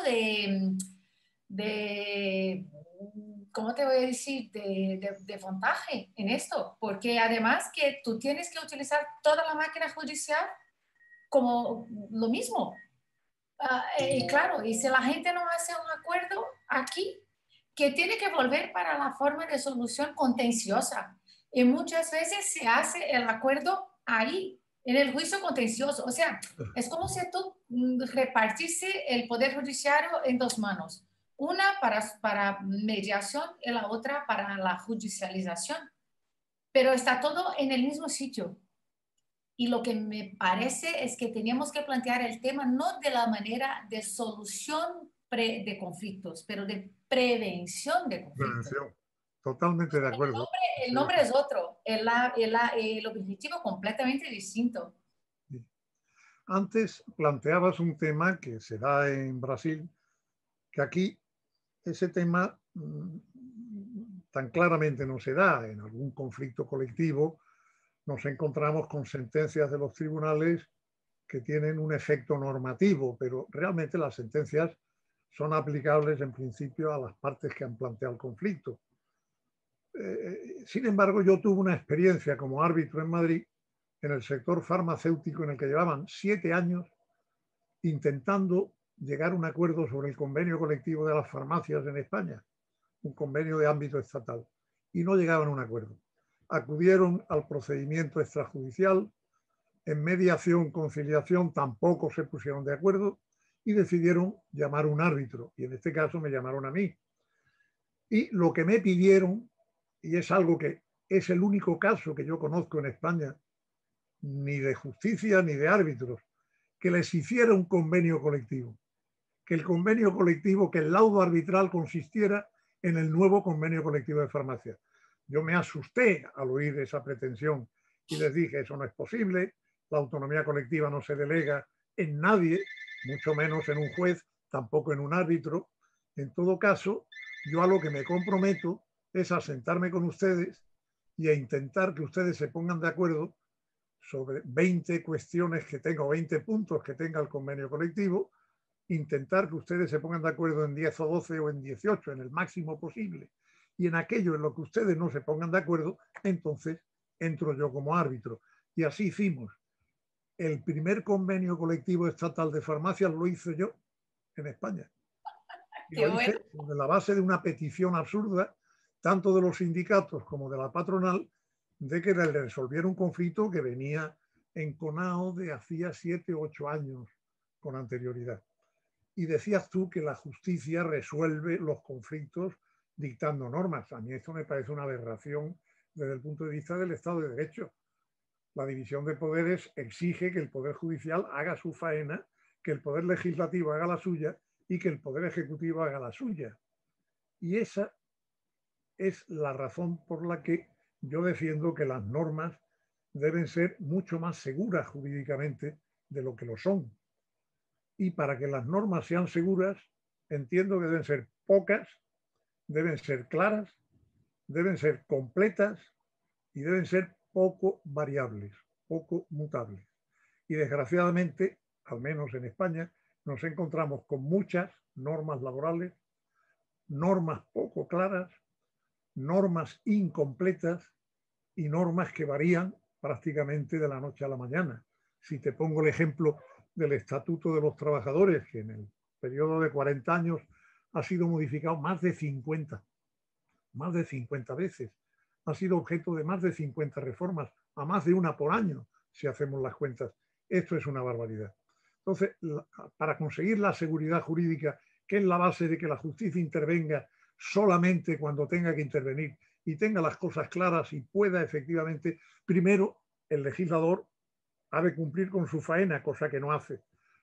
¿cómo te voy a decir? De vantaje en esto, porque además que tú tienes que utilizar toda la máquina judicial como lo mismo. Y claro, y si la gente no hace un acuerdo aquí, que tiene que volver para la forma de solución contenciosa. Y muchas veces se hace el acuerdo ahí, en el juicio contencioso. O sea, es como si tú repartise el Poder Judiciario en dos manos. Una para mediación y la otra para la judicialización. Pero está todo en el mismo sitio. Y lo que me parece es que teníamos que plantear el tema no de la manera de solución de conflictos, pero de prevención de conflictos. Prevención. Totalmente de acuerdo. El nombre es otro, el objetivo completamente distinto. Antes planteabas un tema que se da en Brasil, que aquí ese tema tan claramente no se da. En algún conflicto colectivo nos encontramos con sentencias de los tribunales que tienen un efecto normativo, pero realmente las sentencias son aplicables en principio a las partes que han planteado el conflicto. Sin embargo, yo tuve una experiencia como árbitro en Madrid en el sector farmacéutico en el que llevaban 7 años intentando llegar a un acuerdo sobre el convenio colectivo de las farmacias en España, un convenio de ámbito estatal, y no llegaban a un acuerdo. Acudieron al procedimiento extrajudicial, en mediación, conciliación, tampoco se pusieron de acuerdo y decidieron llamar a un árbitro, y en este caso me llamaron a mí. Y lo que me pidieron, y es algo que es el único caso que yo conozco en España, ni de justicia ni de árbitros, que les hiciera un convenio colectivo, que el convenio colectivo, que el laudo arbitral consistiera en el nuevo convenio colectivo de farmacia. Yo me asusté al oír esa pretensión y les dije, eso no es posible, la autonomía colectiva no se delega en nadie, mucho menos en un juez, tampoco en un árbitro. En todo caso, yo a lo que me comprometo es a sentarme con ustedes y a intentar que ustedes se pongan de acuerdo sobre 20 cuestiones que tenga, o 20 puntos que tenga el convenio colectivo, intentar que ustedes se pongan de acuerdo en 10 o 12 o en 18, en el máximo posible. Y en aquello en lo que ustedes no se pongan de acuerdo, entonces entro yo como árbitro. Y así hicimos. el primer convenio colectivo estatal de farmacias lo hice yo en España. Y Qué lo hice bueno. sobre la base de una petición absurda, tanto de los sindicatos como de la patronal, de que le resolviera un conflicto que venía enconado de hacía 7 u 8 años con anterioridad. Y decías tú que la justicia resuelve los conflictos dictando normas. A mí esto me parece una aberración desde el punto de vista del Estado de Derecho. La división de poderes exige que el Poder Judicial haga su faena, que el Poder Legislativo haga la suya y que el Poder Ejecutivo haga la suya. Y esa es la razón por la que yo defiendo que las normas deben ser mucho más seguras jurídicamente de lo que lo son. Y para que las normas sean seguras, entiendo que deben ser pocas, deben ser claras, deben ser completas y deben ser poco variables, poco mutables. Y desgraciadamente, al menos en España, nos encontramos con muchas normas laborales, normas poco claras, normas incompletas y normas que varían prácticamente de la noche a la mañana. Si te pongo el ejemplo del Estatuto de los Trabajadores, que en el periodo de 40 años ha sido modificado más de 50 veces, ha sido objeto de más de 50 reformas, a más de una por año, si hacemos las cuentas. Esto es una barbaridad. Entonces, para conseguir la seguridad jurídica, que es la base de que la justicia intervenga solamente cuando tenga que intervenir y tenga las cosas claras y pueda efectivamente, primero el legislador ha de cumplir con su faena, cosa que no hace.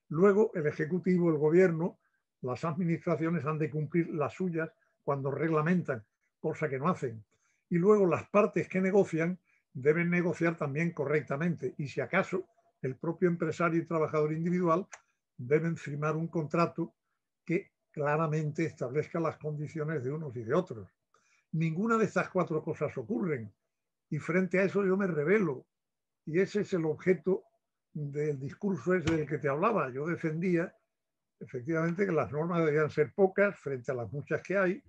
Luego el Ejecutivo, el Gobierno, las administraciones han de cumplir las suyas cuando reglamentan, cosa que no hacen. Y luego las partes que negocian deben negociar también correctamente y si acaso el propio empresario y trabajador individual deben firmar un contrato que claramente establezca las condiciones de unos y de otros. Ninguna de estas 4 cosas ocurren y frente a eso yo me rebelo y ese es el objeto del discurso ese del que te hablaba. Yo defendía efectivamente que las normas debían ser pocas frente a las muchas que hay,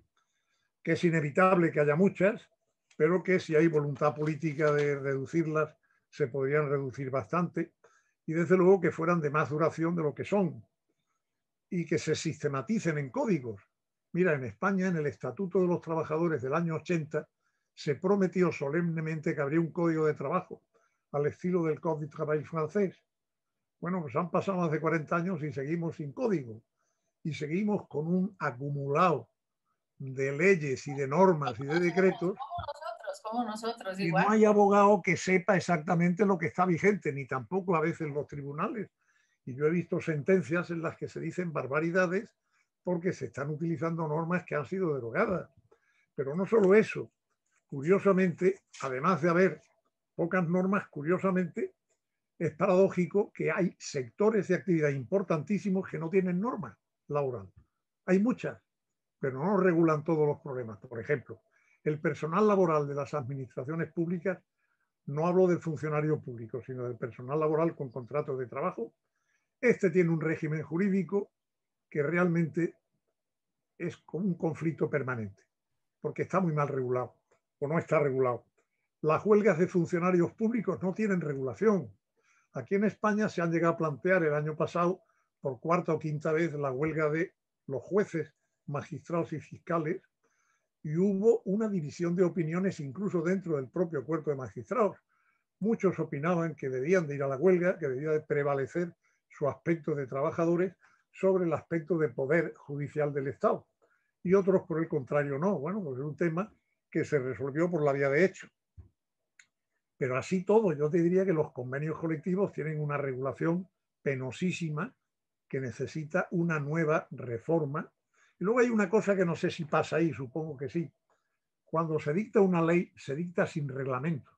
que es inevitable que haya muchas, pero que si hay voluntad política de reducirlas, se podrían reducir bastante y desde luego que fueran de más duración de lo que son y que se sistematicen en códigos. Mira, en España, en el Estatuto de los Trabajadores del año 80, se prometió solemnemente que habría un código de trabajo al estilo del Code du Travail francés. Bueno, pues han pasado más de 40 años y seguimos sin código. Y seguimos con un acumulado de leyes y de normas y de decretos. Como nosotros, Y no igual. hay abogado que sepa exactamente lo que está vigente, ni tampoco a veces los tribunales. Y yo he visto sentencias en las que se dicen barbaridades porque se están utilizando normas que han sido derogadas. Pero no solo eso. Curiosamente, además de haber pocas normas, curiosamente, es paradójico que hay sectores de actividad importantísimos que no tienen norma laboral. Hay muchas, pero no regulan todos los problemas. Por ejemplo, el personal laboral de las administraciones públicas, no hablo del funcionario público, sino del personal laboral con contratos de trabajo. Este tiene un régimen jurídico que realmente es como un conflicto permanente, porque está muy mal regulado o no está regulado. Las huelgas de funcionarios públicos no tienen regulación. Aquí en España se han llegado a plantear el año pasado por 4ª o 5ª vez la huelga de los jueces, magistrados y fiscales y hubo una división de opiniones incluso dentro del propio cuerpo de magistrados. Muchos opinaban que debían de ir a la huelga, que debía de prevalecer su aspecto de trabajadores sobre el aspecto de poder judicial del Estado. Y otros, por el contrario, no. Bueno, pues es un tema que se resolvió por la vía de hecho. Pero así todo, yo te diría que los convenios colectivos tienen una regulación penosísima que necesita una nueva reforma. Y luego hay una cosa que no sé si pasa ahí, supongo que sí. Cuando se dicta una ley, se dicta sin reglamento.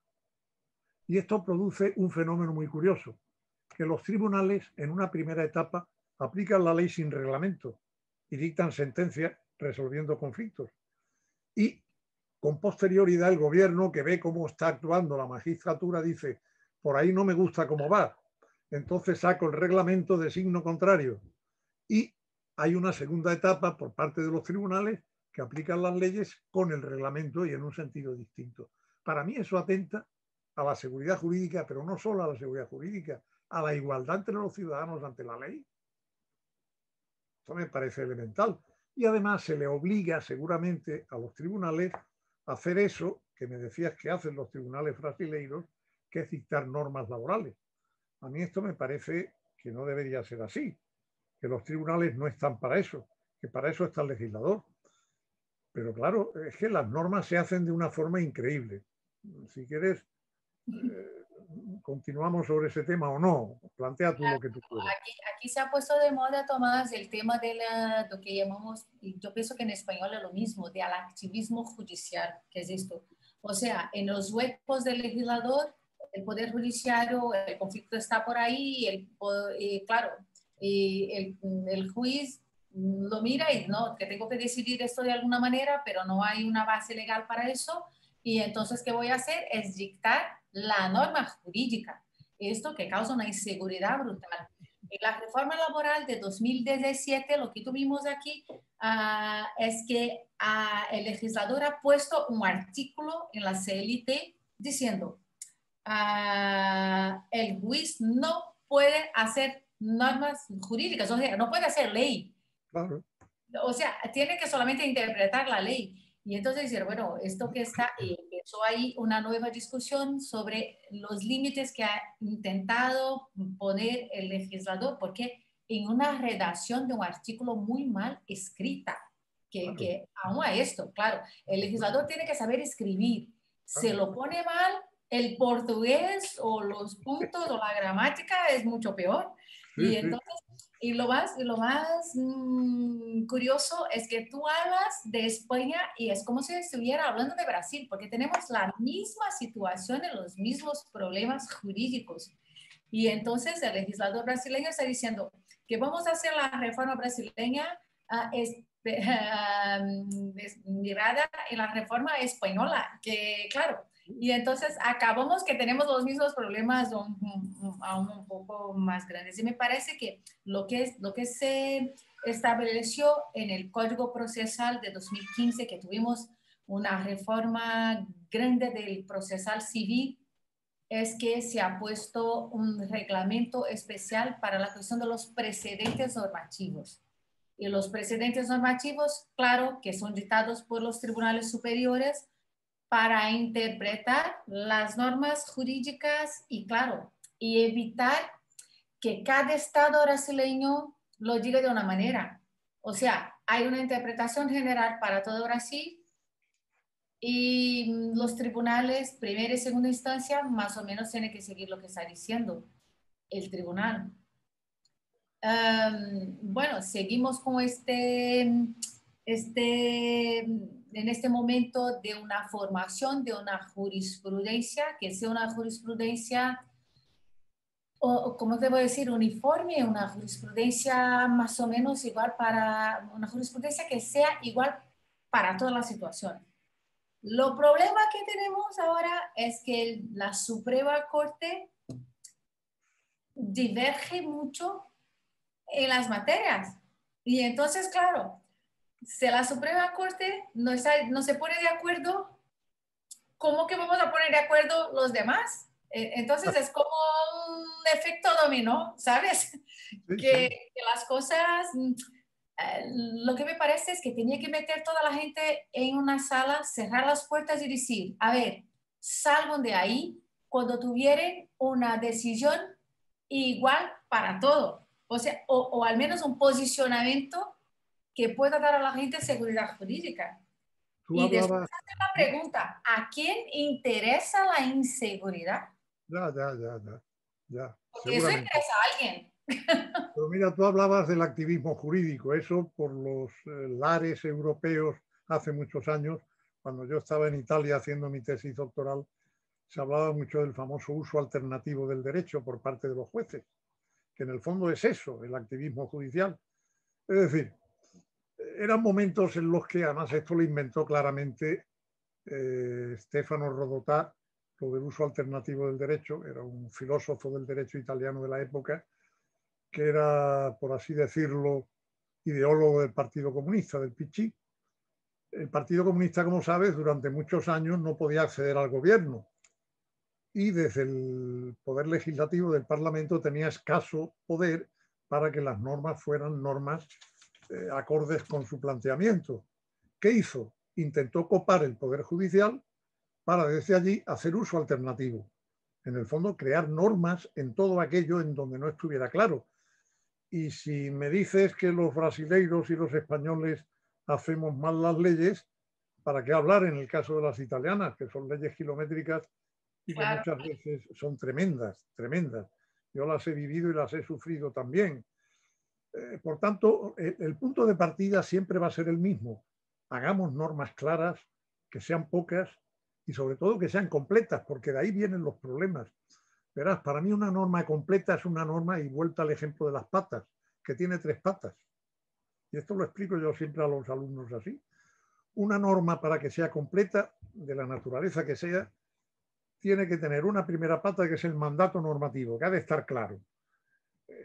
Y esto produce un fenómeno muy curioso, que los tribunales en una primera etapa aplican la ley sin reglamento y dictan sentencias resolviendo conflictos. Y con posterioridad el gobierno, que ve cómo está actuando la magistratura, dice, por ahí no me gusta cómo va. Entonces saco el reglamento de signo contrario. Y hay una segunda etapa por parte de los tribunales que aplican las leyes con el reglamento y en un sentido distinto. Para mí eso atenta a la seguridad jurídica, pero no solo a la seguridad jurídica, a la igualdad entre los ciudadanos ante la ley. Esto me parece elemental. Y además se le obliga seguramente a los tribunales a hacer eso que me decías que hacen los tribunales brasileiros, que es dictar normas laborales. A mí esto me parece que no debería ser así, que los tribunales no están para eso, que para eso está el legislador. Pero claro, es que las normas se hacen de una forma increíble. Si quieres, continuamos sobre ese tema o no. Plantea tú lo que tú quieras. Aquí se ha puesto de moda, Tomás, el tema de lo que llamamos, y yo pienso que en español es lo mismo, del activismo judicial, que es esto. O sea, en los huecos del legislador, el poder judiciario, el conflicto está por ahí, claro, el juez lo mira y no, que tengo que decidir esto de alguna manera, pero no hay una base legal para eso, y entonces, ¿qué voy a hacer? Es dictar la norma jurídica. Esto que causa una inseguridad brutal. En la reforma laboral de 2017, lo que tuvimos aquí es que el legislador ha puesto un artículo en la CLT diciendo el juez no puede hacer normas jurídicas, o sea, no puede hacer ley. Claro. O sea, tiene que solamente interpretar la ley. Y entonces decir, bueno, esto que está, empezó ahí una nueva discusión sobre los límites que ha intentado poner el legislador, porque en una redacción de un artículo muy mal escrita, que aún a esto, claro, el legislador tiene que saber escribir. Se lo pone mal, el portugués o los puntos o la gramática es mucho peor. Y entonces, y lo más curioso es que tú hablas de España y es como si estuviera hablando de Brasil, porque tenemos la misma situación y los mismos problemas jurídicos. Y entonces el legislador brasileño está diciendo que vamos a hacer la reforma brasileña mirada en la reforma española, que claro, y entonces acabamos que tenemos los mismos problemas aún un poco más grandes. Y me parece que lo que se estableció en el Código Procesal de 2015, que tuvimos una reforma grande del procesal civil, es que se ha puesto un reglamento especial para la cuestión de los precedentes normativos. Y los precedentes normativos, claro, que son dictados por los tribunales superiores, para interpretar las normas jurídicas y, claro, y evitar que cada estado brasileño lo diga de una manera. O sea, hay una interpretación general para todo Brasil y los tribunales, primera y segunda instancia, más o menos tienen que seguir lo que está diciendo el tribunal. Bueno, seguimos con en este momento de una formación de una jurisprudencia, que sea una jurisprudencia, o ¿cómo te voy a decir? Uniforme, una jurisprudencia más o menos igual una jurisprudencia que sea igual para toda la situación. Lo problema que tenemos ahora es que la Suprema Corte diverge mucho en las materias. Y entonces, claro, si la Suprema Corte no se pone de acuerdo, ¿cómo que vamos a poner de acuerdo los demás? Entonces es como un efecto dominó, ¿sabes? Que las cosas, lo que me parece es que tenía que meter toda la gente en una sala, cerrar las puertas y decir, a ver, salgan de ahí cuando tuvieran una decisión igual para todo. O sea, o al menos un posicionamiento que pueda dar a la gente seguridad jurídica. Y después hacer la pregunta, ¿a quién interesa la inseguridad? Ya. Porque eso interesa a alguien. Pero mira, tú hablabas del activismo jurídico, eso por los lares europeos hace muchos años, cuando yo estaba en Italia haciendo mi tesis doctoral, se hablaba mucho del famoso uso alternativo del derecho por parte de los jueces, que en el fondo es eso, el activismo judicial. Es decir, eran momentos en los que, además esto lo inventó claramente Stefano Rodotà, lo del uso alternativo del derecho, era un filósofo del derecho italiano de la época, que era, por así decirlo, ideólogo del Partido Comunista, del PC. El Partido Comunista, como sabes, durante muchos años no podía acceder al gobierno. y desde el poder legislativo del Parlamento tenía escaso poder para que las normas fueran normas acordes con su planteamiento. ¿Qué hizo? Intentó copar el poder judicial para desde allí hacer uso alternativo. En el fondo, crear normas en todo aquello en donde no estuviera claro. Y si me dices que los brasileiros y los españoles hacemos mal las leyes, ¿para qué hablar en el caso de las italianas, que son leyes kilométricas y que Claro. muchas veces son tremendas, tremendas? Yo las he vivido y las he sufrido también. Por tanto, el punto de partida siempre va a ser el mismo. Hagamos normas claras, que sean pocas y sobre todo que sean completas, porque de ahí vienen los problemas. Verás, para mí una norma completa es una norma, y vuelta al ejemplo de las patas, que tiene 3 patas. Y esto lo explico yo siempre a los alumnos así. Una norma, para que sea completa, de la naturaleza que sea, tiene que tener una primera pata, que es el mandato normativo, que ha de estar claro.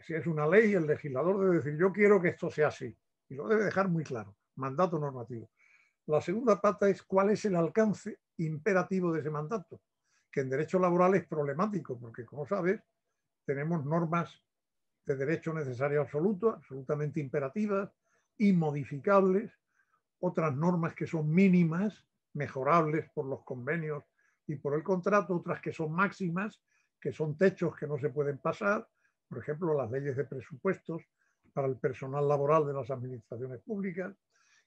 Si es una ley, el legislador debe decir, yo quiero que esto sea así. Y lo debe dejar muy claro, mandato normativo. La segunda pata es cuál es el alcance imperativo de ese mandato, que en derecho laboral es problemático, porque como sabes, tenemos normas de derecho necesario absoluto, absolutamente imperativas, inmodificables, otras normas que son mínimas, mejorables por los convenios y por el contrato, otras que son máximas, que son techos que no se pueden pasar, por ejemplo, las leyes de presupuestos para el personal laboral de las administraciones públicas,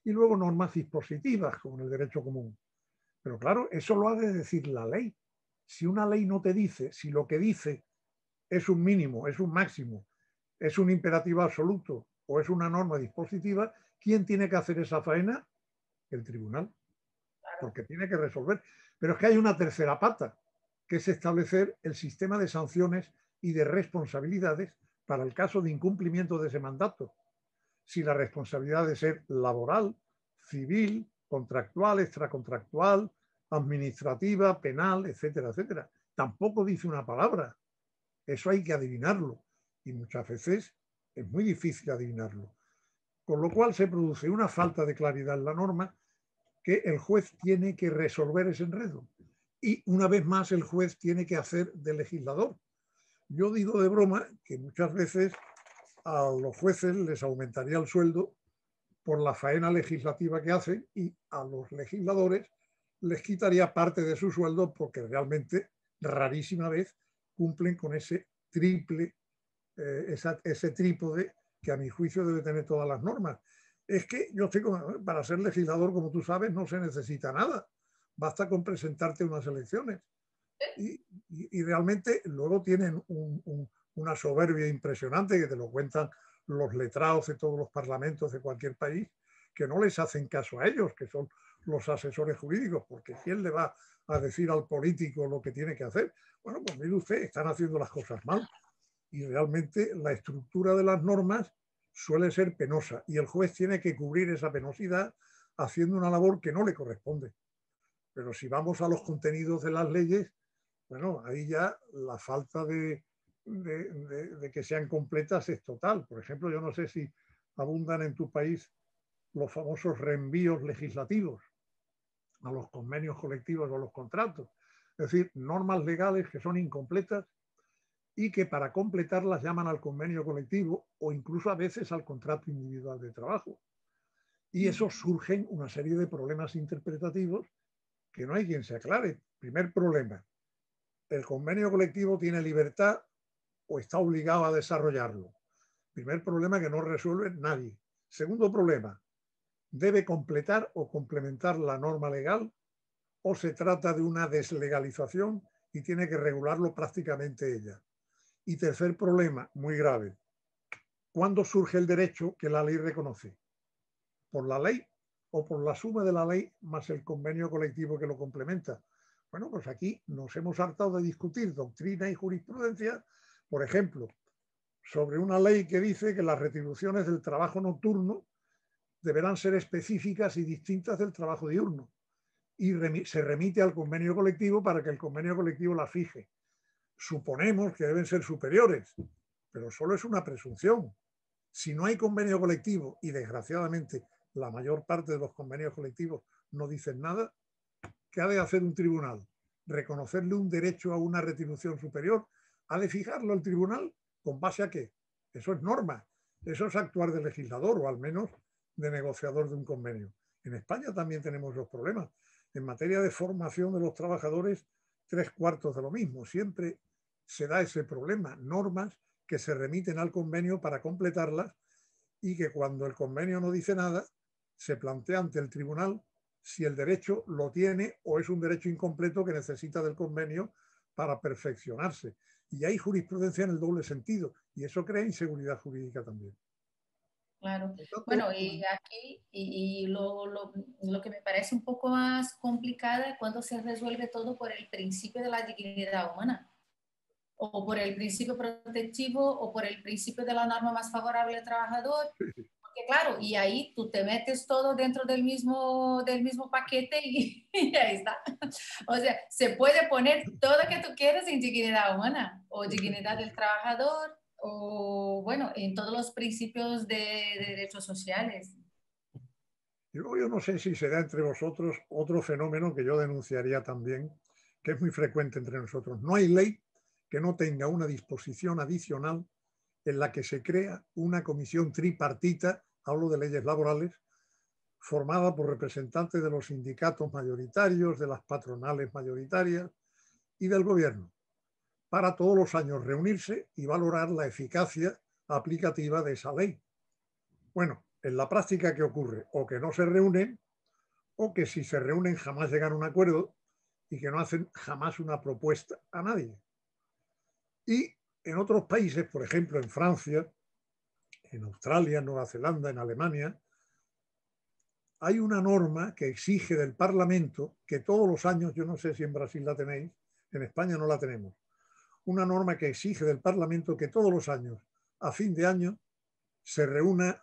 y luego normas dispositivas, como en el derecho común. Pero claro, eso lo ha de decir la ley. Si una ley no te dice, si lo que dice es un mínimo, es un máximo, es un imperativo absoluto o es una norma dispositiva, ¿quién tiene que hacer esa faena? El tribunal, porque tiene que resolver. Pero es que hay una tercera pata, que es establecer el sistema de sanciones y de responsabilidades para el caso de incumplimiento de ese mandato. Si la responsabilidad de ser laboral, civil, contractual, extracontractual, administrativa, penal, etcétera, etcétera. Tampoco dice una palabra. Eso hay que adivinarlo. Y muchas veces es muy difícil adivinarlo. Con lo cual se produce una falta de claridad en la norma, que el juez tiene que resolver ese enredo. Y una vez más el juez tiene que hacer de legislador. Yo digo de broma que muchas veces a los jueces les aumentaría el sueldo por la faena legislativa que hacen, y a los legisladores les quitaría parte de su sueldo porque realmente rarísima vez cumplen con ese triple, ese trípode que a mi juicio debe tener todas las normas. Es que yo estoy para ser legislador, como tú sabes, no se necesita nada. Basta con presentarte unas elecciones. Y realmente luego tienen una soberbia impresionante, que te lo cuentan los letrados de todos los parlamentos de cualquier país, que no les hacen caso a ellos, que son los asesores jurídicos, porque ¿quién le va a decir al político lo que tiene que hacer? Bueno, pues mire usted, están haciendo las cosas mal, y realmente la estructura de las normas suele ser penosa, y el juez tiene que cubrir esa penosidad haciendo una labor que no le corresponde. Pero si vamos a los contenidos de las leyes, bueno, ahí ya la falta de que sean completas es total. Por ejemplo, yo no sé si abundan en tu país los famosos reenvíos legislativos a los convenios colectivos o a los contratos. Es decir, normas legales que son incompletas y que para completarlas llaman al convenio colectivo o incluso a veces al contrato individual de trabajo. Y eso surgen una serie de problemas interpretativos que no hay quien se aclare. Primer problema, ¿el convenio colectivo tiene libertad o está obligado a desarrollarlo? Primer problema que no resuelve nadie. Segundo problema, ¿debe completar o complementar la norma legal o se trata de una deslegalización y tiene que regularlo prácticamente ella? Y tercer problema, muy grave, ¿cuándo surge el derecho que la ley reconoce? ¿Por la ley o por la suma de la ley más el convenio colectivo que lo complementa? Bueno, pues aquí nos hemos hartado de discutir doctrina y jurisprudencia, por ejemplo, sobre una ley que dice que las retribuciones del trabajo nocturno deberán ser específicas y distintas del trabajo diurno, y se remite al convenio colectivo para que el convenio colectivo la fije. Suponemos que deben ser superiores, pero solo es una presunción. Si no hay convenio colectivo, y desgraciadamente la mayor parte de los convenios colectivos no dicen nada, ¿qué ha de hacer un tribunal? reconocerle un derecho a una retribución superior, ha de fijarlo el tribunal con base a qué. Eso es norma, eso es actuar de legislador o al menos de negociador de un convenio. En España también tenemos los problemas. En materia de formación de los trabajadores, 3/4 de lo mismo. Siempre se da ese problema, normas que se remiten al convenio para completarlas y que cuando el convenio no dice nada, se plantea ante el tribunal si el derecho lo tiene o es un derecho incompleto que necesita del convenio para perfeccionarse. Y hay jurisprudencia en el doble sentido y eso crea inseguridad jurídica también. Claro. Tanto, Bueno, y aquí lo que me parece un poco más complicado es cuando se resuelve todo por el principio de la dignidad humana, o por el principio protectivo, o por el principio de la norma más favorable al trabajador. Porque claro, y ahí tú te metes todo dentro del mismo paquete y ahí está. O sea, se puede poner todo lo que tú quieras en dignidad humana, o dignidad del trabajador, o bueno, en todos los principios de derechos sociales. yo no sé si será entre vosotros otro fenómeno que yo denunciaría también, que es muy frecuente entre nosotros. No hay ley que no tenga una disposición adicional en la que se crea una comisión tripartita, hablo de leyes laborales, formada por representantes de los sindicatos mayoritarios, de las patronales mayoritarias y del gobierno, para todos los años reunirse y valorar la eficacia aplicativa de esa ley. Bueno, en la práctica, ¿qué ocurre? O que no se reúnen, o que si se reúnen jamás llegan a un acuerdo y que no hacen jamás una propuesta a nadie. Y en otros países, por ejemplo en Francia, en Australia, en Nueva Zelanda, en Alemania, hay una norma que exige del Parlamento que todos los años, yo no sé si en Brasil la tenéis, en España no la tenemos, una norma que exige del Parlamento que todos los años, a fin de año, se reúna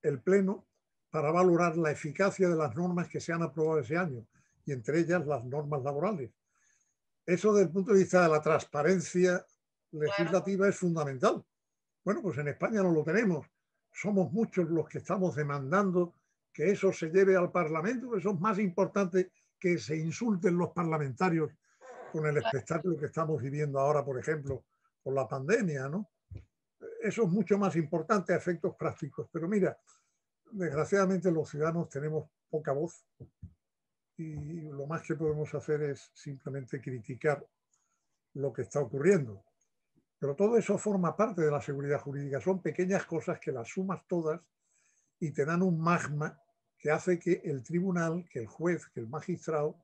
el Pleno para valorar la eficacia de las normas que se han aprobado ese año, y entre ellas las normas laborales. Eso desde el punto de vista de la transparencia Claro. legislativa es fundamental. Bueno, pues en España no lo tenemos. Somos muchos los que estamos demandando que eso se lleve al Parlamento, que eso es más importante que se insulten los parlamentarios con el espectáculo que estamos viviendo ahora, por ejemplo, con la pandemia, ¿no? Eso es mucho más importante a efectos prácticos. Pero mira, desgraciadamente los ciudadanos tenemos poca voz y lo más que podemos hacer es simplemente criticar lo que está ocurriendo. Pero todo eso forma parte de la seguridad jurídica. Son pequeñas cosas que las sumas todas y te dan un magma que hace que el tribunal, que el juez, que el magistrado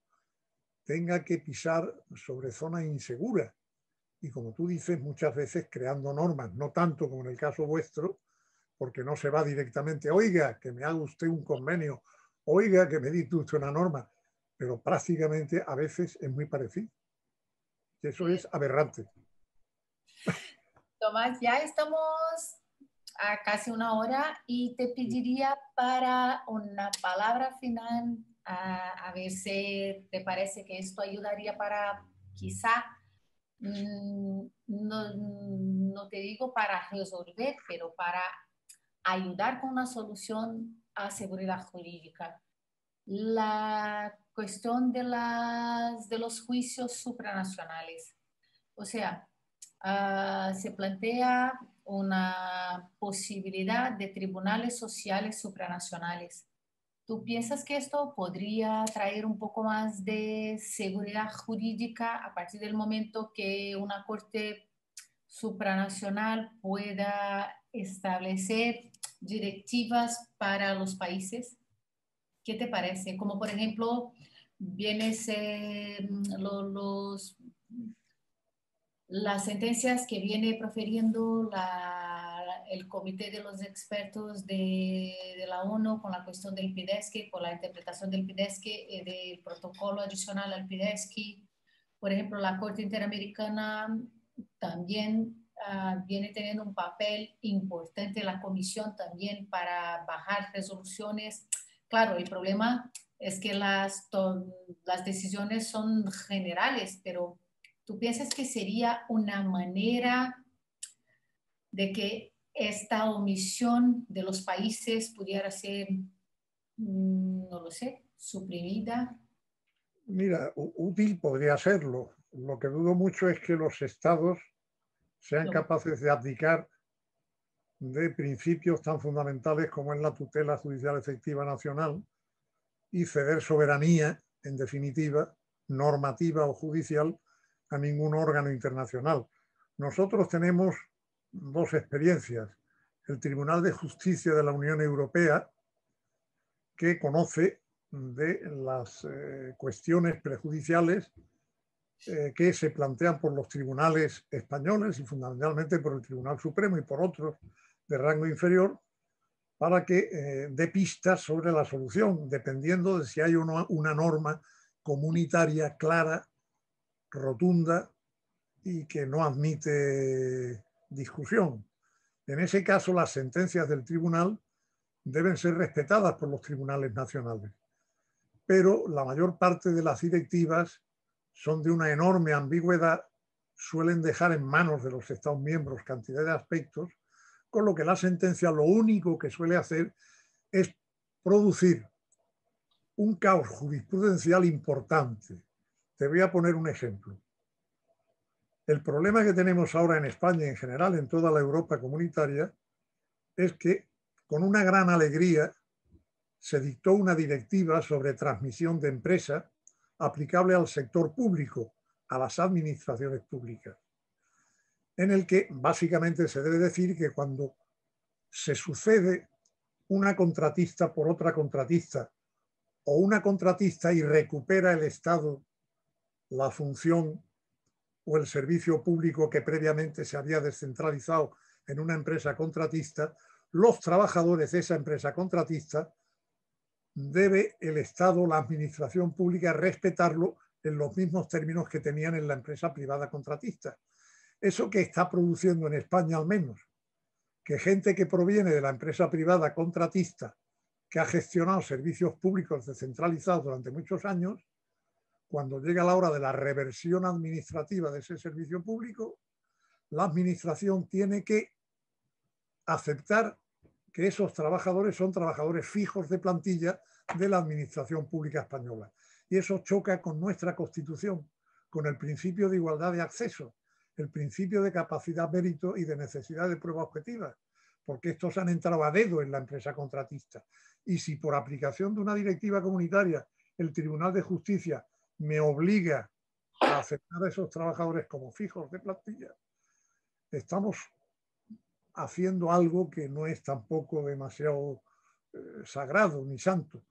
tenga que pisar sobre zonas inseguras. Y como tú dices, muchas veces creando normas, no tanto como en el caso vuestro, porque no se va directamente, oiga, que me haga usted un convenio, oiga, que me dicte usted una norma, pero prácticamente a veces es muy parecido. Y eso Sí. es aberrante. Tomás, ya estamos a casi una hora y te pediría para una palabra final, a ver si te parece que esto ayudaría para quizá, no te digo para resolver, pero para ayudar con una solución a seguridad jurídica. La cuestión de los juicios supranacionales. O sea, se plantea una posibilidad de tribunales sociales supranacionales. ¿Tú piensas que esto podría traer un poco más de seguridad jurídica a partir del momento que una corte supranacional pueda establecer directivas para los países? ¿Qué te parece? Como por ejemplo, vienes las sentencias que viene proferiendo el Comité de los Expertos de la ONU con la cuestión del PIDESCI, con la interpretación del PIDESCI, del protocolo adicional al PIDESCI. Por ejemplo, la Corte Interamericana también viene teniendo un papel importante, la Comisión también para bajar resoluciones. Claro, el problema es que las decisiones son generales, pero ¿tú piensas que sería una manera de que esta omisión de los países pudiera ser, no lo sé, suprimida? Mira, útil podría serlo. Lo que dudo mucho es que los estados sean capaces de abdicar de principios tan fundamentales como es la tutela judicial efectiva nacional y ceder soberanía, en definitiva, normativa o judicial, a ningún órgano internacional. Nosotros tenemos dos experiencias. El Tribunal de Justicia de la Unión Europea, que conoce de las cuestiones prejudiciales que se plantean por los tribunales españoles y fundamentalmente por el Tribunal Supremo y por otros de rango inferior, para que dé pistas sobre la solución, dependiendo de si hay una norma comunitaria clara, rotunda y que no admite discusión. En ese caso, las sentencias del tribunal deben ser respetadas por los tribunales nacionales, pero la mayor parte de las directivas son de una enorme ambigüedad, suelen dejar en manos de los Estados miembros cantidad de aspectos, con lo que la sentencia lo único que suele hacer es producir un caos jurisprudencial importante. Te voy a poner un ejemplo. El problema que tenemos ahora en España y en general en toda la Europa comunitaria es que con una gran alegría se dictó una directiva sobre transmisión de empresa aplicable al sector público, a las administraciones públicas, en el que básicamente se debe decir que cuando se sucede una contratista por otra contratista o una contratista y recupera el Estado la función o el servicio público que previamente se había descentralizado en una empresa contratista, los trabajadores de esa empresa contratista debe el Estado, la administración pública, respetarlo en los mismos términos que tenían en la empresa privada contratista. Eso que está produciendo en España al menos, que gente que proviene de la empresa privada contratista, que ha gestionado servicios públicos descentralizados durante muchos años, cuando llega la hora de la reversión administrativa de ese servicio público, la administración tiene que aceptar que esos trabajadores son trabajadores fijos de plantilla de la administración pública española. Y eso choca con nuestra Constitución, con el principio de igualdad de acceso, el principio de capacidad, mérito y de necesidad de prueba objetiva, porque estos han entrado a dedo en la empresa contratista. Y si por aplicación de una directiva comunitaria el Tribunal de Justicia me obliga a aceptar a esos trabajadores como fijos de plantilla, estamos haciendo algo que no es tampoco demasiado sagrado ni santo.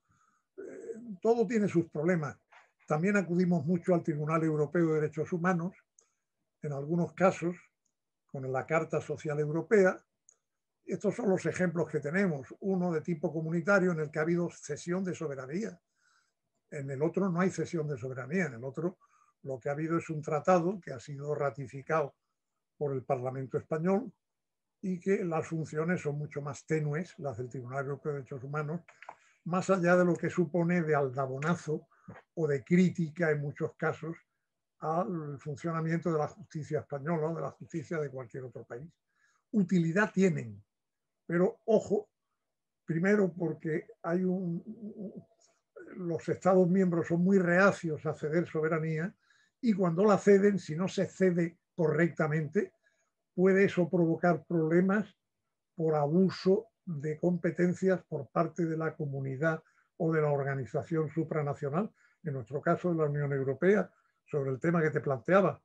Todo tiene sus problemas. También acudimos mucho al Tribunal Europeo de Derechos Humanos, en algunos casos con la Carta Social Europea. Estos son los ejemplos que tenemos. Uno de tipo comunitario en el que ha habido cesión de soberanía. En el otro no hay cesión de soberanía. En el otro lo que ha habido es un tratado que ha sido ratificado por el Parlamento español y que las funciones son mucho más tenues, las del Tribunal Europeo de Derechos Humanos, más allá de lo que supone de aldabonazo o de crítica en muchos casos al funcionamiento de la justicia española o de la justicia de cualquier otro país. Utilidad tienen, pero ojo, primero porque hay los Estados miembros son muy reacios a ceder soberanía y cuando la ceden, si no se cede correctamente, puede eso provocar problemas por abuso de competencias por parte de la comunidad o de la organización supranacional, en nuestro caso de la Unión Europea, sobre el tema que te planteaba.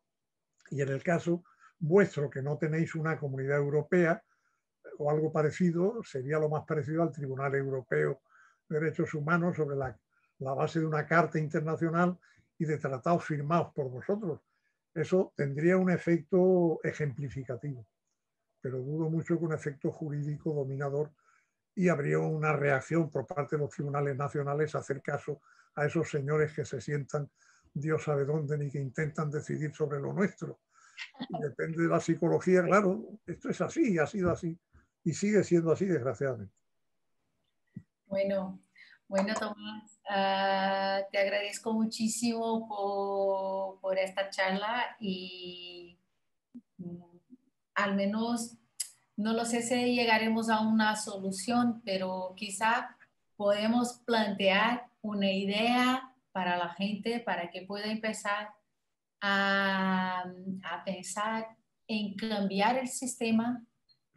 Y en el caso vuestro, que no tenéis una comunidad europea o algo parecido, sería lo más parecido al Tribunal Europeo de Derechos Humanos sobre la base de una carta internacional y de tratados firmados por vosotros. Eso tendría un efecto ejemplificativo, pero dudo mucho que un efecto jurídico dominador, y habría una reacción por parte de los tribunales nacionales a hacer caso a esos señores que se sientan Dios sabe dónde ni que intentan decidir sobre lo nuestro. Y depende de la psicología, claro, esto es así, ha sido así y sigue siendo así, desgraciadamente. Bueno, Tomás, te agradezco muchísimo por esta charla y al menos no lo sé si llegaremos a una solución, pero quizá podemos plantear una idea para la gente, para que pueda empezar a pensar en cambiar el sistema,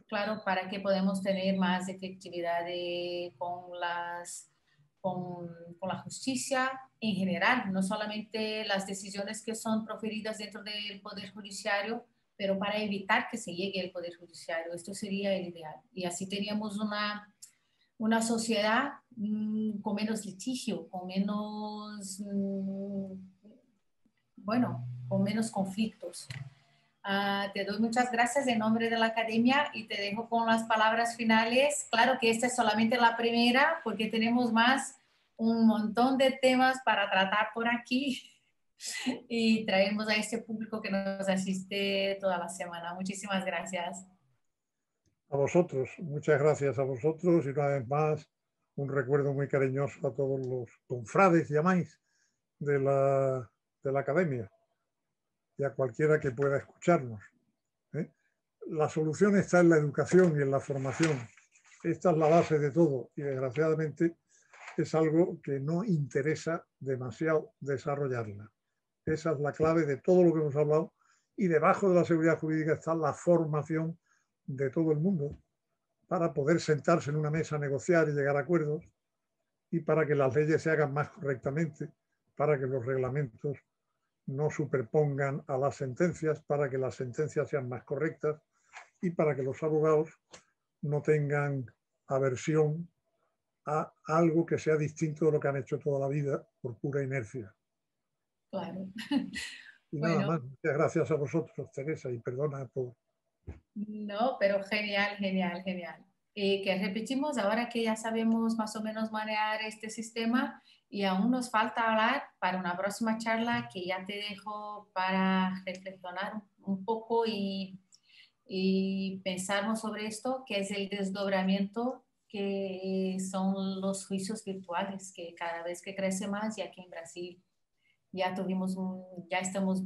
claro, para que podamos tener más efectividad con la justicia en general, no solamente las decisiones que son proferidas dentro del Poder Judiciario, pero para evitar que se llegue al Poder Judiciario. Esto sería el ideal. Y así teníamos una sociedad con menos litigio, con menos, bueno, con menos conflictos. Te doy muchas gracias en nombre de la academia y te dejo con las palabras finales. Claro que esta es solamente la primera porque tenemos un montón de temas para tratar por aquí y traemos a este público que nos asiste toda la semana. Muchísimas gracias. A vosotros, muchas gracias a vosotros y una vez más un recuerdo muy cariñoso a todos los confrades, llamáis, de la academia y a cualquiera que pueda escucharnos. La solución está en la educación y en la formación. Esta es la base de todo y desgraciadamente es algo que no interesa demasiado desarrollarla. Esa es la clave de todo lo que hemos hablado y debajo de la seguridad jurídica está la formación de todo el mundo para poder sentarse en una mesa a negociar y llegar a acuerdos y para que las leyes se hagan más correctamente, para que los reglamentos no superpongan a las sentencias, para que las sentencias sean más correctas y para que los abogados no tengan aversión a algo que sea distinto de lo que han hecho toda la vida por pura inercia. Claro. Y Bueno, nada más, muchas gracias a vosotros, Teresa, y perdona por... no, pero genial, genial, genial. Que repetimos, ahora que ya sabemos más o menos manejar este sistema y aún nos falta hablar para una próxima charla que ya te dejo para reflexionar un poco y pensarnos sobre esto, que es el desdobramiento que son los juicios virtuales, que cada vez que crece más, y aquí en Brasil ya estamos,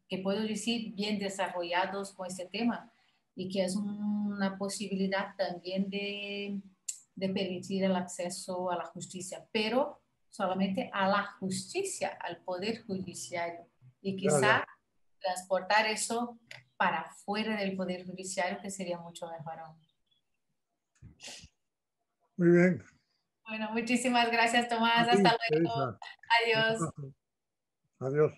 que puedo decir, bien desarrollados con este tema y que es una posibilidad también de permitir el acceso a la justicia, pero solamente a la justicia, al poder judiciario y quizá transportar eso para fuera del poder judiciario, que sería mucho mejor aún. Muy bien. Bueno, muchísimas gracias, Tomás. A ti, Hasta luego. Teresa. Adiós. Adiós.